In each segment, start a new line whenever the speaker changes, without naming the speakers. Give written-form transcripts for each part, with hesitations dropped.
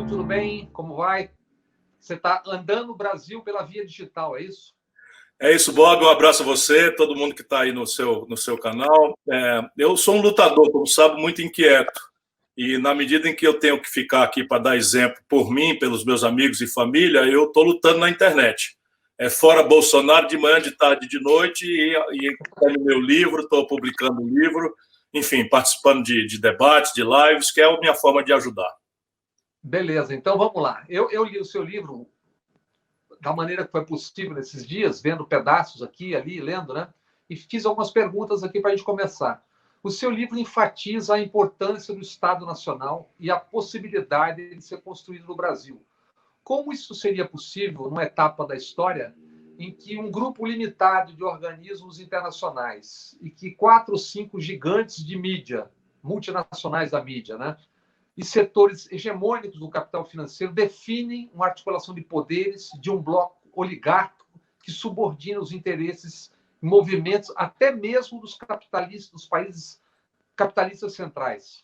Brasil, tudo bem? Como vai? Você está andando o Brasil pela via digital, é isso?
É isso, Bob. Um abraço a você, todo mundo que está aí no seu canal. Eu sou um lutador, como sabe, muito inquieto. E na medida em que eu tenho que ficar aqui para dar exemplo por mim, pelos meus amigos e família, eu estou lutando na internet. Fora Bolsonaro, de manhã, de tarde, de noite, e no meu livro, estou publicando um livro, enfim, participando de debates, de lives, que é a minha forma de ajudar.
Beleza, então vamos lá. Eu li o seu livro da maneira que foi possível nesses dias, vendo pedaços aqui e ali, lendo, né? E fiz algumas perguntas aqui para a gente começar. O seu livro enfatiza a importância do Estado Nacional e a possibilidade de ser construído no Brasil. Como isso seria possível numa etapa da história em que um grupo limitado de organismos internacionais e que 4 ou 5 gigantes de mídia, multinacionais da mídia, né, e setores hegemônicos do capital financeiro definem uma articulação de poderes de um bloco oligárquico que subordina os interesses e movimentos até mesmo dos capitalistas, dos países capitalistas centrais?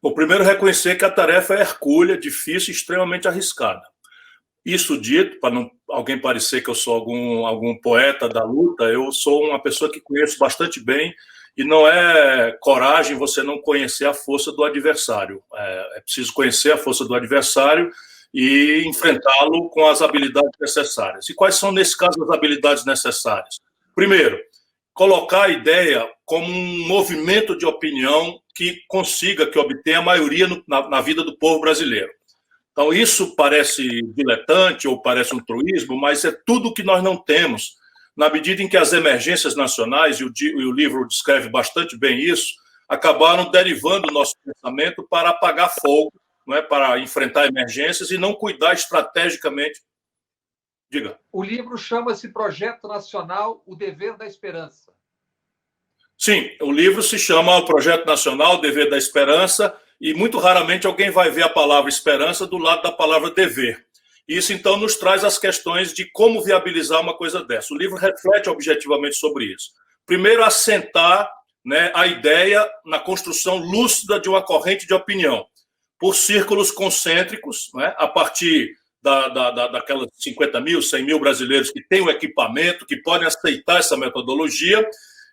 Bom, primeiro reconhecer que a tarefa é hercúlea, difícil e extremamente arriscada. Isso dito, para não alguém parecer que eu sou algum poeta da luta, eu sou uma pessoa que conheço bastante bem e não é coragem você não conhecer a força do adversário. É preciso conhecer a força do adversário e enfrentá-lo com as habilidades necessárias. E quais são, nesse caso, as habilidades necessárias? Primeiro, colocar a ideia como um movimento de opinião que obtenha a maioria na vida do povo brasileiro. Então, isso parece diletante ou parece um truísmo, mas é tudo que nós não temos, na medida em que as emergências nacionais, e o livro descreve bastante bem isso, acabaram derivando o nosso pensamento para apagar fogo, não é, para enfrentar emergências e não cuidar estrategicamente. Diga.
O livro chama-se Projeto Nacional, O Dever da Esperança.
Sim, o livro se chama O Projeto Nacional, O Dever da Esperança, e muito raramente alguém vai ver a palavra esperança do lado da palavra dever. Isso, então, nos traz as questões de como viabilizar uma coisa dessa. O livro reflete objetivamente sobre isso. Primeiro, assentar, né, a ideia na construção lúcida de uma corrente de opinião, por círculos concêntricos, né, a partir daquelas 50 mil, 100 mil brasileiros que têm o equipamento, que podem aceitar essa metodologia,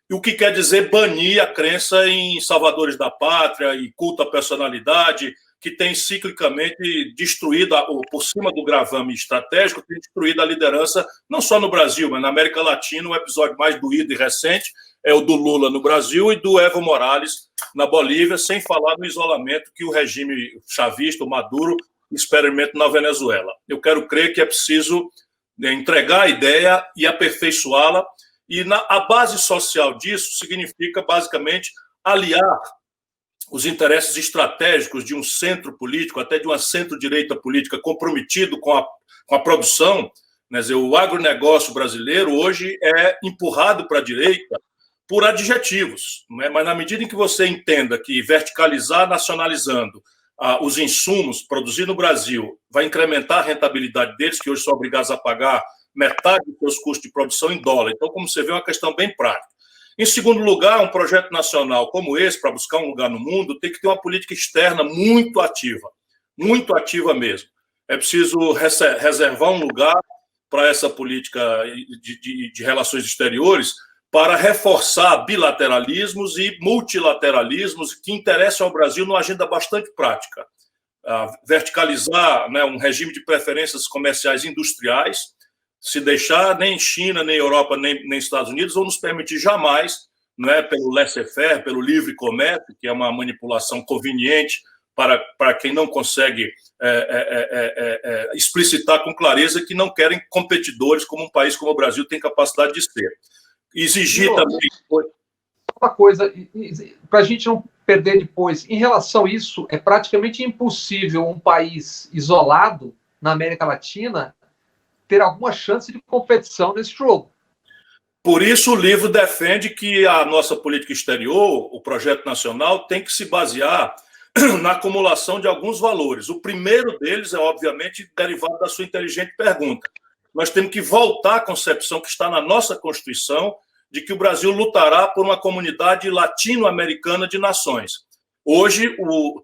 e o que quer dizer banir a crença em salvadores da pátria e culto à personalidade, que tem ciclicamente destruído, por cima do gravame estratégico, tem destruído a liderança, não só no Brasil, mas na América Latina. O episódio mais doído e recente é o do Lula no Brasil e do Evo Morales na Bolívia, sem falar no isolamento que o regime chavista, o Maduro, experimenta na Venezuela. Eu quero crer que é preciso entregar a ideia e aperfeiçoá-la, e a base social disso significa, basicamente, aliar os interesses estratégicos de um centro político, até de uma centro-direita política comprometido com a produção. Quer dizer, o agronegócio brasileiro hoje é empurrado para a direita por adjetivos, né? Mas na medida em que você entenda que verticalizar nacionalizando os insumos produzidos no Brasil vai incrementar a rentabilidade deles, que hoje são obrigados a pagar metade dos seus custos de produção em dólar. Então, como você vê, é uma questão bem prática. Em segundo lugar, um projeto nacional como esse, para buscar um lugar no mundo, tem que ter uma política externa muito ativa mesmo. É preciso reservar um lugar para essa política de relações exteriores para reforçar bilateralismos e multilateralismos que interessam ao Brasil numa agenda bastante prática. Verticalizar, né, um regime de preferências comerciais industriais. Se deixar, nem China, nem Europa, nem Estados Unidos vão nos permitir jamais, né, pelo laissez-faire, pelo livre comércio, que é uma manipulação conveniente para quem não consegue explicitar com clareza que não querem competidores como um país como o Brasil tem capacidade de ser. Exigir também...
Uma coisa, para a gente não perder depois, em relação a isso, é praticamente impossível um país isolado na América Latina ter alguma chance de competição nesse jogo.
Por isso, o livro defende que a nossa política exterior, o projeto nacional, tem que se basear na acumulação de alguns valores. O primeiro deles é, obviamente, derivado da sua inteligente pergunta. Nós temos que voltar à concepção que está na nossa Constituição de que o Brasil lutará por uma comunidade latino-americana de nações. Hoje,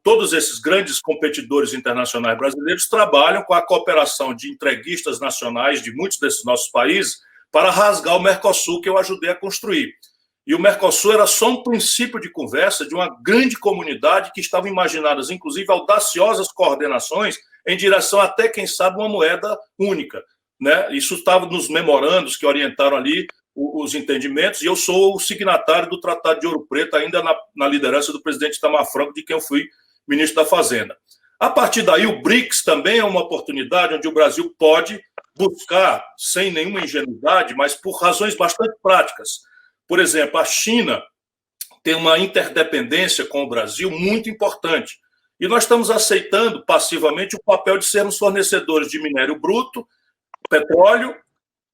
todos esses grandes competidores internacionais brasileiros trabalham com a cooperação de entreguistas nacionais de muitos desses nossos países para rasgar o Mercosul, que eu ajudei a construir. E o Mercosul era só um princípio de conversa de uma grande comunidade que estavam imaginadas, inclusive, audaciosas coordenações em direção até, quem sabe, uma moeda única, né? Isso estava nos memorandos que orientaram ali os entendimentos, e eu sou o signatário do Tratado de Ouro Preto, ainda na liderança do presidente Itamar Franco, de quem eu fui ministro da Fazenda. A partir daí, o BRICS também é uma oportunidade onde o Brasil pode buscar, sem nenhuma ingenuidade, mas por razões bastante práticas. Por exemplo, a China tem uma interdependência com o Brasil muito importante, e nós estamos aceitando passivamente o papel de sermos fornecedores de minério bruto, petróleo,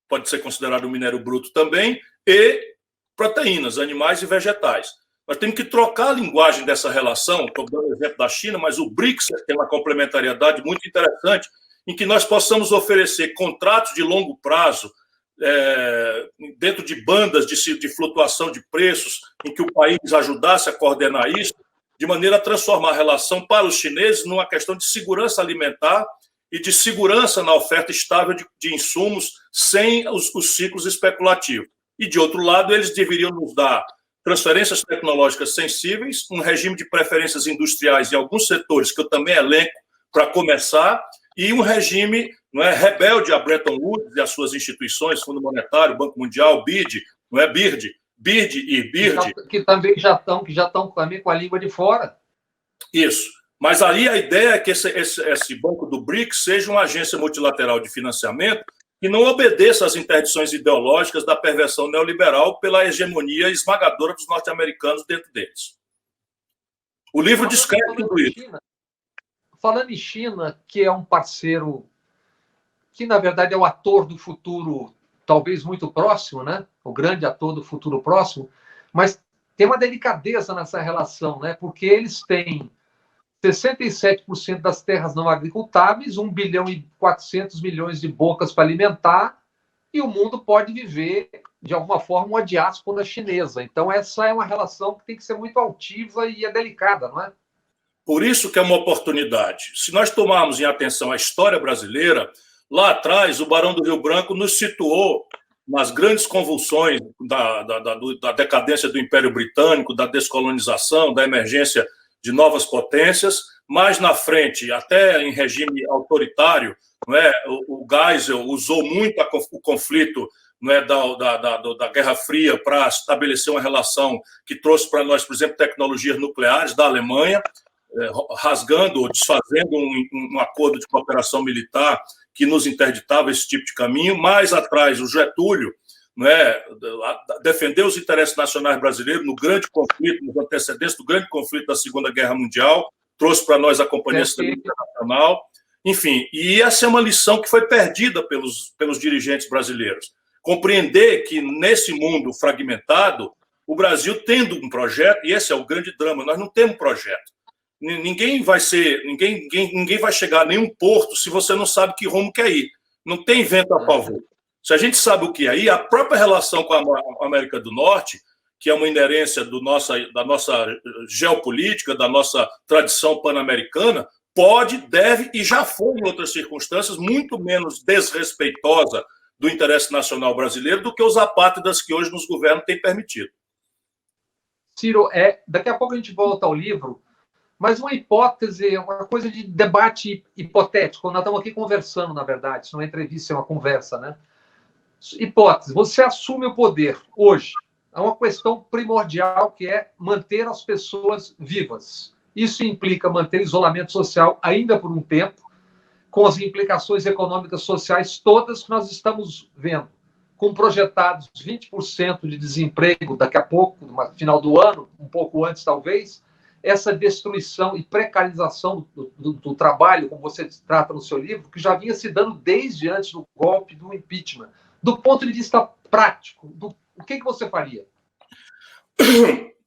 pode ser considerado um minério bruto também, e proteínas, animais e vegetais. Nós temos que trocar a linguagem dessa relação. Estou dando o exemplo da China, mas o BRICS tem uma complementariedade muito interessante, em que nós possamos oferecer contratos de longo prazo, dentro de bandas de flutuação de preços, em que o país ajudasse a coordenar isso, de maneira a transformar a relação para os chineses numa questão de segurança alimentar e de segurança na oferta estável de insumos sem os ciclos especulativos. E, de outro lado, eles deveriam nos dar transferências tecnológicas sensíveis, um regime de preferências industriais em alguns setores, que eu também elenco para começar, e um regime, não é, rebelde a Bretton Woods e as suas instituições, Fundo Monetário, Banco Mundial, BID, não é, BIRD e BIRD.
Que também já estão também com a língua de fora.
Isso. Mas aí a ideia é que esse banco do BRICS seja uma agência multilateral de financiamento que não obedeça às interdições ideológicas da perversão neoliberal pela hegemonia esmagadora dos norte-americanos dentro deles. O livro descreve tudo isso.
Falando em China, que é um parceiro que, na verdade, é o ator do futuro, talvez muito próximo, né? O grande ator do futuro próximo, mas tem uma delicadeza nessa relação, né? Porque eles têm 67% das terras não agricultáveis, 1 bilhão e 400 milhões de bocas para alimentar, e o mundo pode viver, de alguma forma, uma diáspora chinesa. Então, essa é uma relação que tem que ser muito altiva e é delicada, não é?
Por isso que é uma oportunidade. Se nós tomarmos em atenção a história brasileira, lá atrás, o Barão do Rio Branco nos situou nas grandes convulsões da decadência do Império Britânico, da descolonização, da emergência de novas potências. Mais na frente, até em regime autoritário, não é? O Geisel usou muito o conflito, não é, da Guerra Fria para estabelecer uma relação que trouxe para nós, por exemplo, tecnologias nucleares da Alemanha, rasgando ou desfazendo um acordo de cooperação militar que nos interditava esse tipo de caminho. Mais atrás, o Getúlio, não é, defendeu os interesses nacionais brasileiros no grande conflito, nos antecedentes do grande conflito da Segunda Guerra Mundial, trouxe para nós a Companhia Siderúrgica Internacional. Enfim, e essa é uma lição que foi perdida pelos dirigentes brasileiros. Compreender que, nesse mundo fragmentado, o Brasil tendo um projeto, e esse é o grande drama, nós não temos projeto. Ninguém vai chegar a nenhum porto se você não sabe que rumo quer ir. Não tem vento a favor. Se a gente sabe o que é aí, a própria relação com a América do Norte, que é uma inerência da nossa geopolítica, da nossa tradição pan-americana, pode, deve e já foi, em outras circunstâncias, muito menos desrespeitosa do interesse nacional brasileiro do que os apátridas que hoje nos governam têm permitido.
Ciro, daqui a pouco a gente volta ao livro, mas uma hipótese, uma coisa de debate hipotético. Nós estamos aqui conversando, na verdade, isso não é entrevista, é uma conversa, né? Hipótese, você assume o poder hoje. Há uma questão primordial que é manter as pessoas vivas. Isso implica manter isolamento social ainda por um tempo, com as implicações econômicas sociais todas que nós estamos vendo, com projetados 20% de desemprego daqui a pouco, no final do ano, um pouco antes talvez, essa destruição e precarização do trabalho, como você trata no seu livro, que já vinha se dando desde antes do golpe do impeachment. Do ponto de vista prático, o que você faria?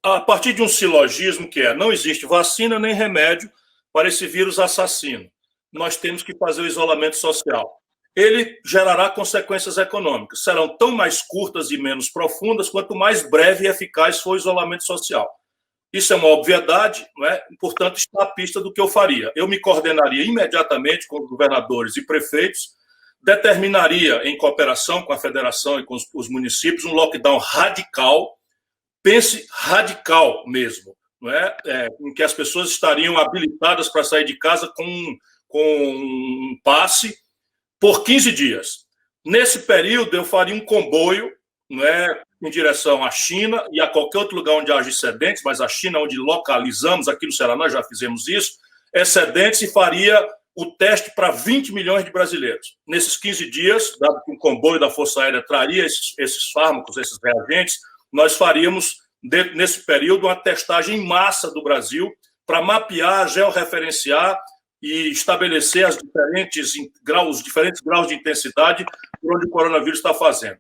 A partir de um silogismo que não existe vacina nem remédio para esse vírus assassino. Nós temos que fazer o isolamento social. Ele gerará consequências econômicas. Serão tão mais curtas e menos profundas quanto mais breve e eficaz for o isolamento social. Isso é uma obviedade, não é? Portanto, está à pista do que eu faria. Eu me coordenaria imediatamente com os governadores e prefeitos, determinaria, em cooperação com a federação e com os municípios, um lockdown radical, pense radical mesmo, não é? Em que as pessoas estariam habilitadas para sair de casa com um passe por 15 dias. Nesse período, eu faria um comboio, não é, em direção à China e a qualquer outro lugar onde haja excedentes, mas a China, onde localizamos, aqui no Ceará nós já fizemos isso, excedentes, e faria o teste para 20 milhões de brasileiros. Nesses 15 dias, dado que um comboio da Força Aérea traria esses fármacos, esses reagentes, nós faríamos, nesse período, uma testagem em massa do Brasil para mapear, georreferenciar e estabelecer os diferentes graus de intensidade por onde o coronavírus está fazendo.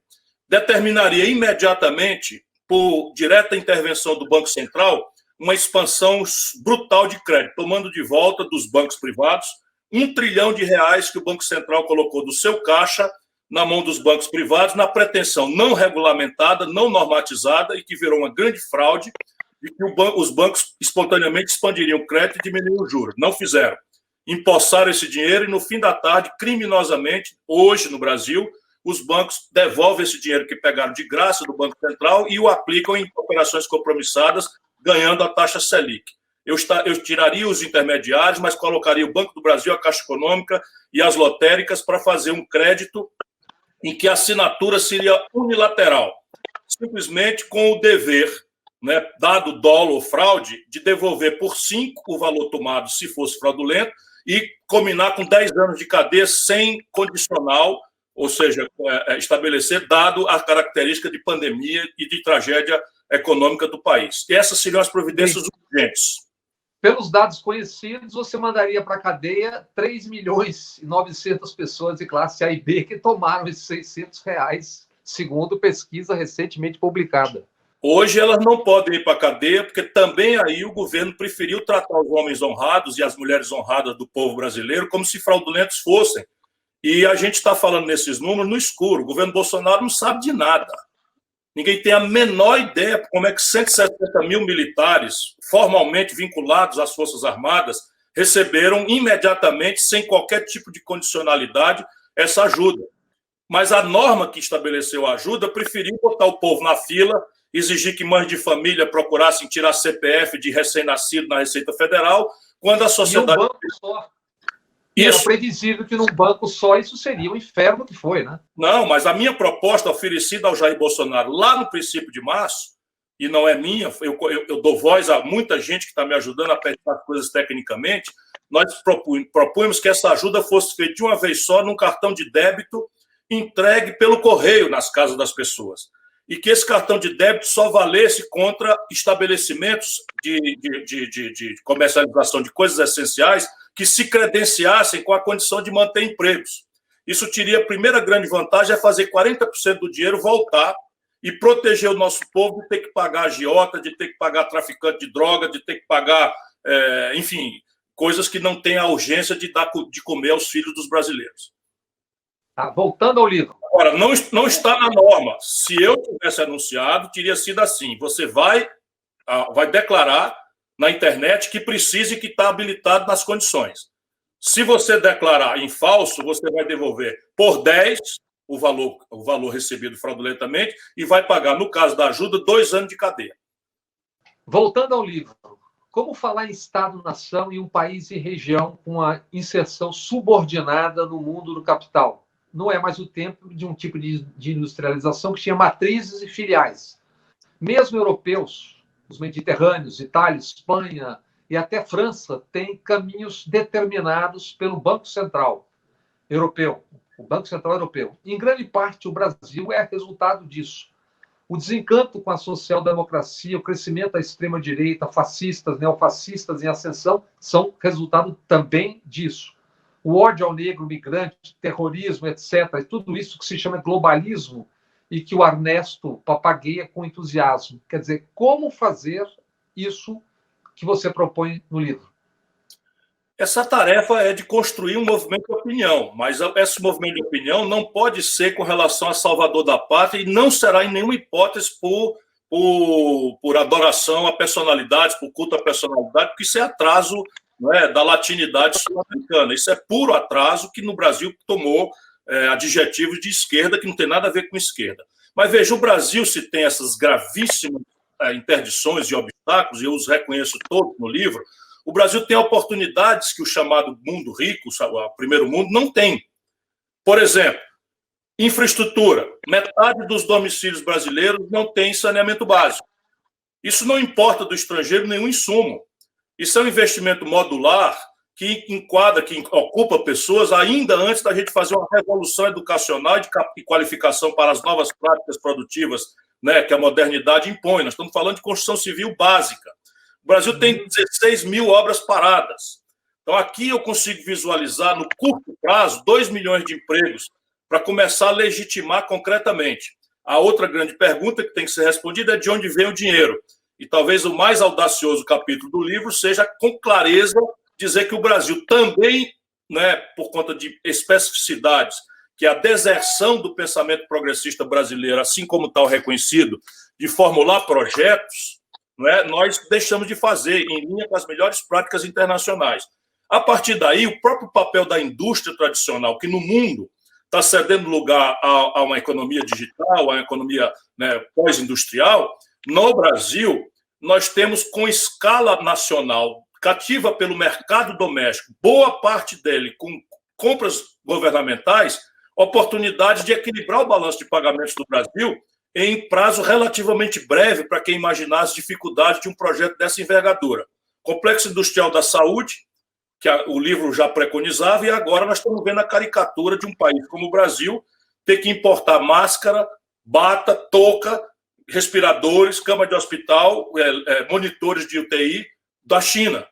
Determinaria imediatamente, por direta intervenção do Banco Central, uma expansão brutal de crédito, tomando de volta dos bancos privados R$1 trilhão que o Banco Central colocou do seu caixa na mão dos bancos privados, na pretensão não regulamentada, não normatizada, e que virou uma grande fraude, de que os bancos espontaneamente expandiriam o crédito e diminuiriam o juros. Não fizeram. Empossaram esse dinheiro e, no fim da tarde, criminosamente, hoje no Brasil, os bancos devolvem esse dinheiro que pegaram de graça do Banco Central e o aplicam em operações compromissadas, ganhando a taxa Selic. Eu tiraria os intermediários, mas colocaria o Banco do Brasil, a Caixa Econômica e as lotéricas para fazer um crédito em que a assinatura seria unilateral, simplesmente com o dever, né, dado dolo ou fraude, de devolver por 5 o valor tomado, se fosse fraudulento, e combinar com 10 anos de cadeia sem condicional, ou seja, estabelecer, dado a característica de pandemia e de tragédia econômica do país. E essas seriam as providências urgentes.
Pelos dados conhecidos, você mandaria para a cadeia 3.900.000 pessoas de classe A e B que tomaram esses R$600, segundo pesquisa recentemente publicada.
Hoje elas não podem ir para a cadeia, porque também aí o governo preferiu tratar os homens honrados e as mulheres honradas do povo brasileiro como se fraudulentos fossem. E a gente está falando nesses números no escuro. O governo Bolsonaro não sabe de nada. Ninguém tem a menor ideia como é que 160 mil militares formalmente vinculados às Forças Armadas receberam imediatamente, sem qualquer tipo de condicionalidade, essa ajuda. Mas a norma que estabeleceu a ajuda preferiu botar o povo na fila, exigir que mães de família procurassem tirar CPF de recém-nascido na Receita Federal, quando a sociedade...
E um banco só. Era previsível que num banco só isso seria o inferno que foi, né?
Não, mas a minha proposta oferecida ao Jair Bolsonaro lá no princípio de março, e não é minha, eu dou voz a muita gente que está me ajudando a pensar as coisas tecnicamente, nós propomos que essa ajuda fosse feita de uma vez só num cartão de débito entregue pelo correio nas casas das pessoas. E que esse cartão de débito só valesse contra estabelecimentos de comercialização de coisas essenciais que se credenciassem com a condição de manter empregos. Isso teria a primeira grande vantagem, é fazer 40% do dinheiro voltar e proteger o nosso povo de ter que pagar agiota, de ter que pagar traficante de droga, de ter que pagar, enfim, coisas que não têm a urgência de dar de comer aos filhos dos brasileiros.
Tá, voltando ao livro.
Agora, não está na norma. Se eu tivesse anunciado, teria sido assim. Você vai declarar na internet que precisa e que está habilitado nas condições. Se você declarar em falso, você vai devolver por 10 o valor recebido fraudulentamente e vai pagar, no caso da ajuda, 2 anos de cadeia.
Voltando ao livro. Como falar em Estado-nação em um país e região com a inserção subordinada no mundo do capital? Não é mais o tempo de um tipo de industrialização que tinha matrizes e filiais. Mesmo europeus, os mediterrâneos, Itália, Espanha e até França, têm caminhos determinados pelo Banco Central Europeu, o Banco Central Europeu. Em grande parte, o Brasil é resultado disso. O desencanto com a social-democracia, o crescimento da extrema-direita, fascistas, neofascistas em ascensão, são resultado também disso. O ódio ao negro, migrante, terrorismo, etc., tudo isso que se chama globalismo e que o Ernesto papagueia com entusiasmo. Quer dizer, como fazer isso que você propõe no livro?
Essa tarefa é de construir um movimento de opinião, mas esse movimento de opinião não pode ser com relação a Salvador da Pátria e não será em nenhuma hipótese por por adoração a personalidades, por culto à personalidade, porque isso é atraso, né, da latinidade sul-americana. Isso é puro atraso que no Brasil tomou adjetivos de esquerda que não tem nada a ver com esquerda. Mas veja, o Brasil, se tem essas gravíssimas interdições e obstáculos, e eu os reconheço todos no livro, o Brasil tem oportunidades que o chamado mundo rico, o primeiro mundo, não tem. Por exemplo, infraestrutura. Metade dos domicílios brasileiros não tem saneamento básico. Isso não importa do estrangeiro nenhum insumo. Isso é um investimento modular que enquadra, que ocupa pessoas ainda antes da gente fazer uma revolução educacional e qualificação para as novas práticas produtivas, né, que a modernidade impõe. Nós estamos falando de construção civil básica. O Brasil tem 16 mil obras paradas. Então, aqui eu consigo visualizar, no curto prazo, 2 milhões de empregos para começar a legitimar concretamente. A outra grande pergunta que tem que ser respondida é de onde vem o dinheiro. E talvez o mais audacioso capítulo do livro seja, com clareza, dizer que o Brasil também, né, por conta de especificidades, que a deserção do pensamento progressista brasileiro, assim como está reconhecido, de formular projetos, né, nós deixamos de fazer em linha com as melhores práticas internacionais. A partir daí, o próprio papel da indústria tradicional, que no mundo está cedendo lugar a uma economia digital, a uma economia, né, pós-industrial, no Brasil, nós temos, com escala nacional, cativa pelo mercado doméstico, boa parte dele com compras governamentais, oportunidade de equilibrar o balanço de pagamentos do Brasil em prazo relativamente breve para quem imaginar as dificuldades de um projeto dessa envergadura. Complexo Industrial da Saúde, que o livro já preconizava, e agora nós estamos vendo a caricatura de um país como o Brasil ter que importar máscara, bata, touca, respiradores, cama de hospital, monitores de UTI da China,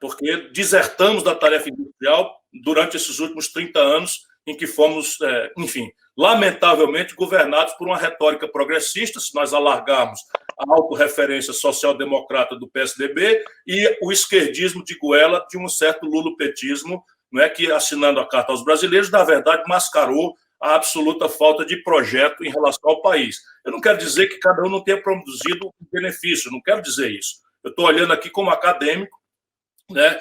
porque desertamos da tarefa industrial durante esses últimos 30 anos em que fomos, enfim, lamentavelmente governados por uma retórica progressista, se nós alargarmos a autorreferência social-democrata do PSDB e o esquerdismo de goela de um certo lulopetismo, não é, que, assinando a Carta aos Brasileiros, na verdade, mascarou a absoluta falta de projeto em relação ao país. Eu não quero dizer que cada um não tenha produzido benefício, não quero dizer isso. Eu estou olhando aqui como acadêmico, né,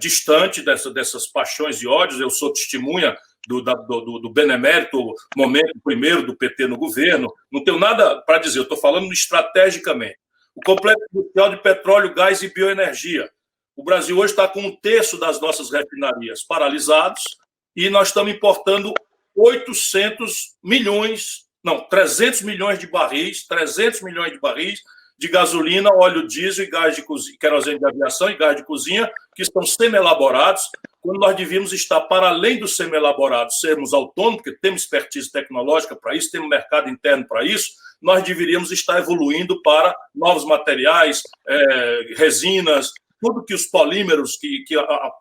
distante dessas paixões e ódios. Eu sou testemunha do benemérito momento primeiro do PT no governo. Não tenho nada para dizer, eu estou falando estrategicamente. O complexo industrial de petróleo, gás e bioenergia. O Brasil hoje está com 1/3 das nossas refinarias paralisados e nós estamos importando 300 milhões de barris, 300 milhões de barris de gasolina, óleo diesel e gás de cozinha, querosene de aviação e gás de cozinha, que estão semi-elaborados, quando nós devíamos estar, para além dos semi-elaborados, sermos autônomos, porque temos expertise tecnológica para isso, temos mercado interno para isso, nós deveríamos estar evoluindo para novos materiais, resinas, tudo que os polímeros, que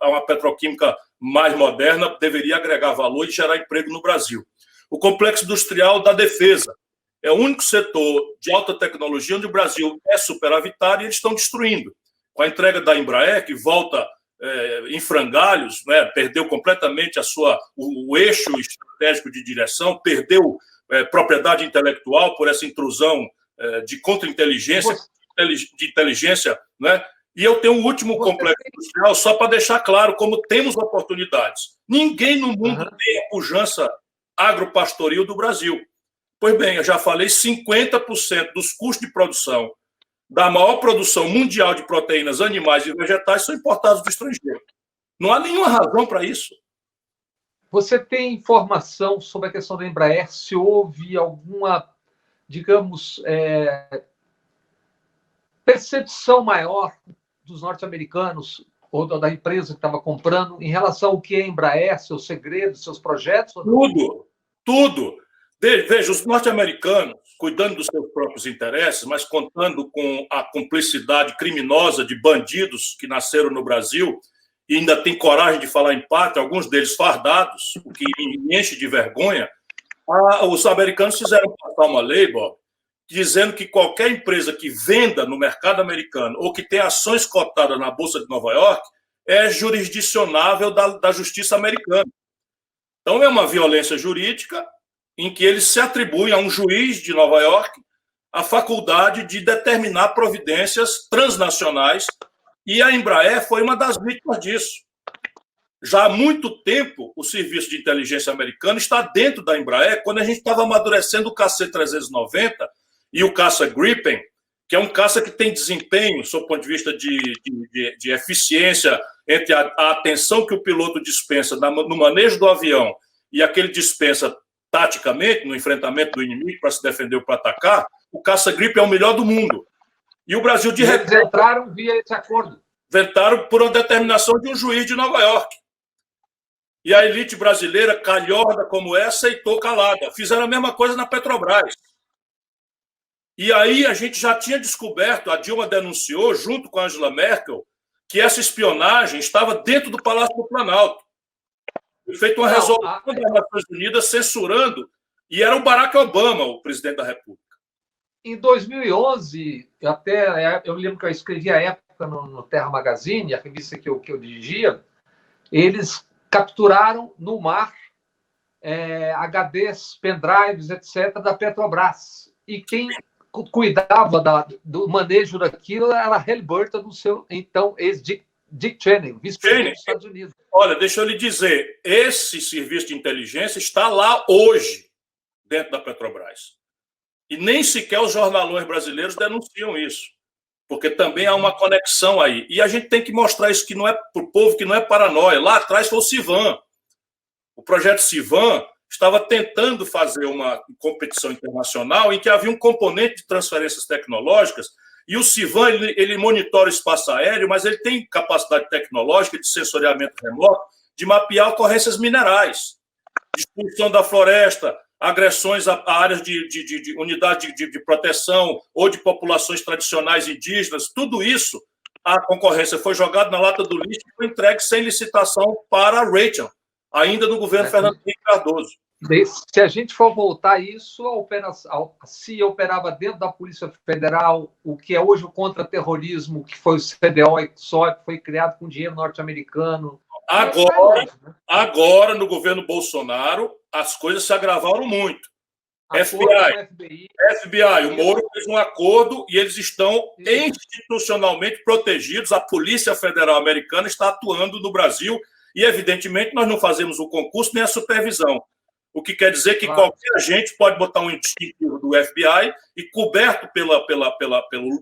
uma petroquímica mais moderna deveria agregar valor e gerar emprego no Brasil. O complexo industrial da defesa é o único setor de alta tecnologia onde o Brasil é superavitário e eles estão destruindo. Com a entrega da Embraer, que volta em frangalhos, né, perdeu completamente o eixo estratégico de direção, perdeu propriedade intelectual por essa intrusão de contra-inteligência, de inteligência, né? E eu tenho um último complexo industrial, só para deixar claro como temos oportunidades. Ninguém no mundo tem a pujança agropastoril do Brasil. Pois bem, eu já falei, 50% dos custos de produção da maior produção mundial de proteínas animais e vegetais são importados do estrangeiro. Não há nenhuma razão para isso.
Você tem informação sobre a questão da Embraer? Se houve alguma, digamos, percepção maior dos norte-americanos ou da empresa que estava comprando em relação ao que é a Embraer, seus segredos, seus projetos?
Tudo. Veja, os norte-americanos, cuidando dos seus próprios interesses, mas contando com a cumplicidade criminosa de bandidos que nasceram no Brasil e ainda têm coragem de falar em pátria, alguns deles fardados, o que me enche de vergonha, os americanos fizeram passar uma lei, Bob, dizendo que qualquer empresa que venda no mercado americano ou que tenha ações cotadas na Bolsa de Nova York é jurisdicionável da justiça americana. Então, é uma violência jurídica em que eles se atribuem a um juiz de Nova York a faculdade de determinar providências transnacionais, e a Embraer foi uma das vítimas disso. Já há muito tempo, o serviço de inteligência americano está dentro da Embraer, quando a gente estava amadurecendo o KC-390 e o caça Gripen, que é um caça que tem desempenho, sob o ponto de vista de eficiência, entre a atenção que o piloto dispensa no manejo do avião e aquele dispensa taticamente, no enfrentamento do inimigo para se defender ou para atacar, o caça Gripen é o melhor do mundo. E o Brasil, de repente...
Eles entraram via esse acordo.
Entraram por uma determinação de um juiz de Nova York. E a elite brasileira, calhorda como essa, aceitou calada. Fizeram a mesma coisa na Petrobras. E aí a gente já tinha descoberto, a Dilma denunciou, junto com a Angela Merkel, que essa espionagem estava dentro do Palácio do Planalto. Foi feita uma resolução das Nações Unidas censurando, e era o Barack Obama, o presidente da República.
Em 2011, eu lembro que eu escrevi à época no Terra Magazine, a revista que eu dirigia, eles capturaram no mar HDs, pendrives, etc., da Petrobras. E quem cuidava do manejo daquilo era a Halliburton, do seu então ex-Dick Cheney, vice-presidente dos Estados Unidos.
Olha, deixa eu lhe dizer, esse serviço de inteligência está lá hoje, dentro da Petrobras. E nem sequer os jornalões brasileiros denunciam isso, porque também há uma conexão aí. E a gente tem que mostrar isso que não é para o povo, que não é paranoia. Lá atrás foi o Civan. O projeto Civan estava tentando fazer uma competição internacional em que havia um componente de transferências tecnológicas, e o Civan ele monitora o espaço aéreo, mas ele tem capacidade tecnológica de sensoriamento remoto de mapear ocorrências minerais, destruição da floresta, agressões a áreas de unidade de proteção ou de populações tradicionais indígenas, tudo isso, a concorrência foi jogada na lata do lixo e foi entregue sem licitação para a Raytheon, ainda no governo Fernando Henrique Cardoso.
Se a gente for voltar a isso, a CIA operava dentro da Polícia Federal, o que é hoje o contra-terrorismo, que foi o CDO e SOE, que foi criado com dinheiro norte-americano.
Agora, no governo Bolsonaro, as coisas se agravaram muito. FBI, o Moro fez um acordo e eles estão institucionalmente protegidos. A Polícia Federal Americana está atuando no Brasil e, evidentemente, nós não fazemos o concurso nem a supervisão. O que quer dizer que qualquer agente pode botar um distintivo do FBI e, coberto pelo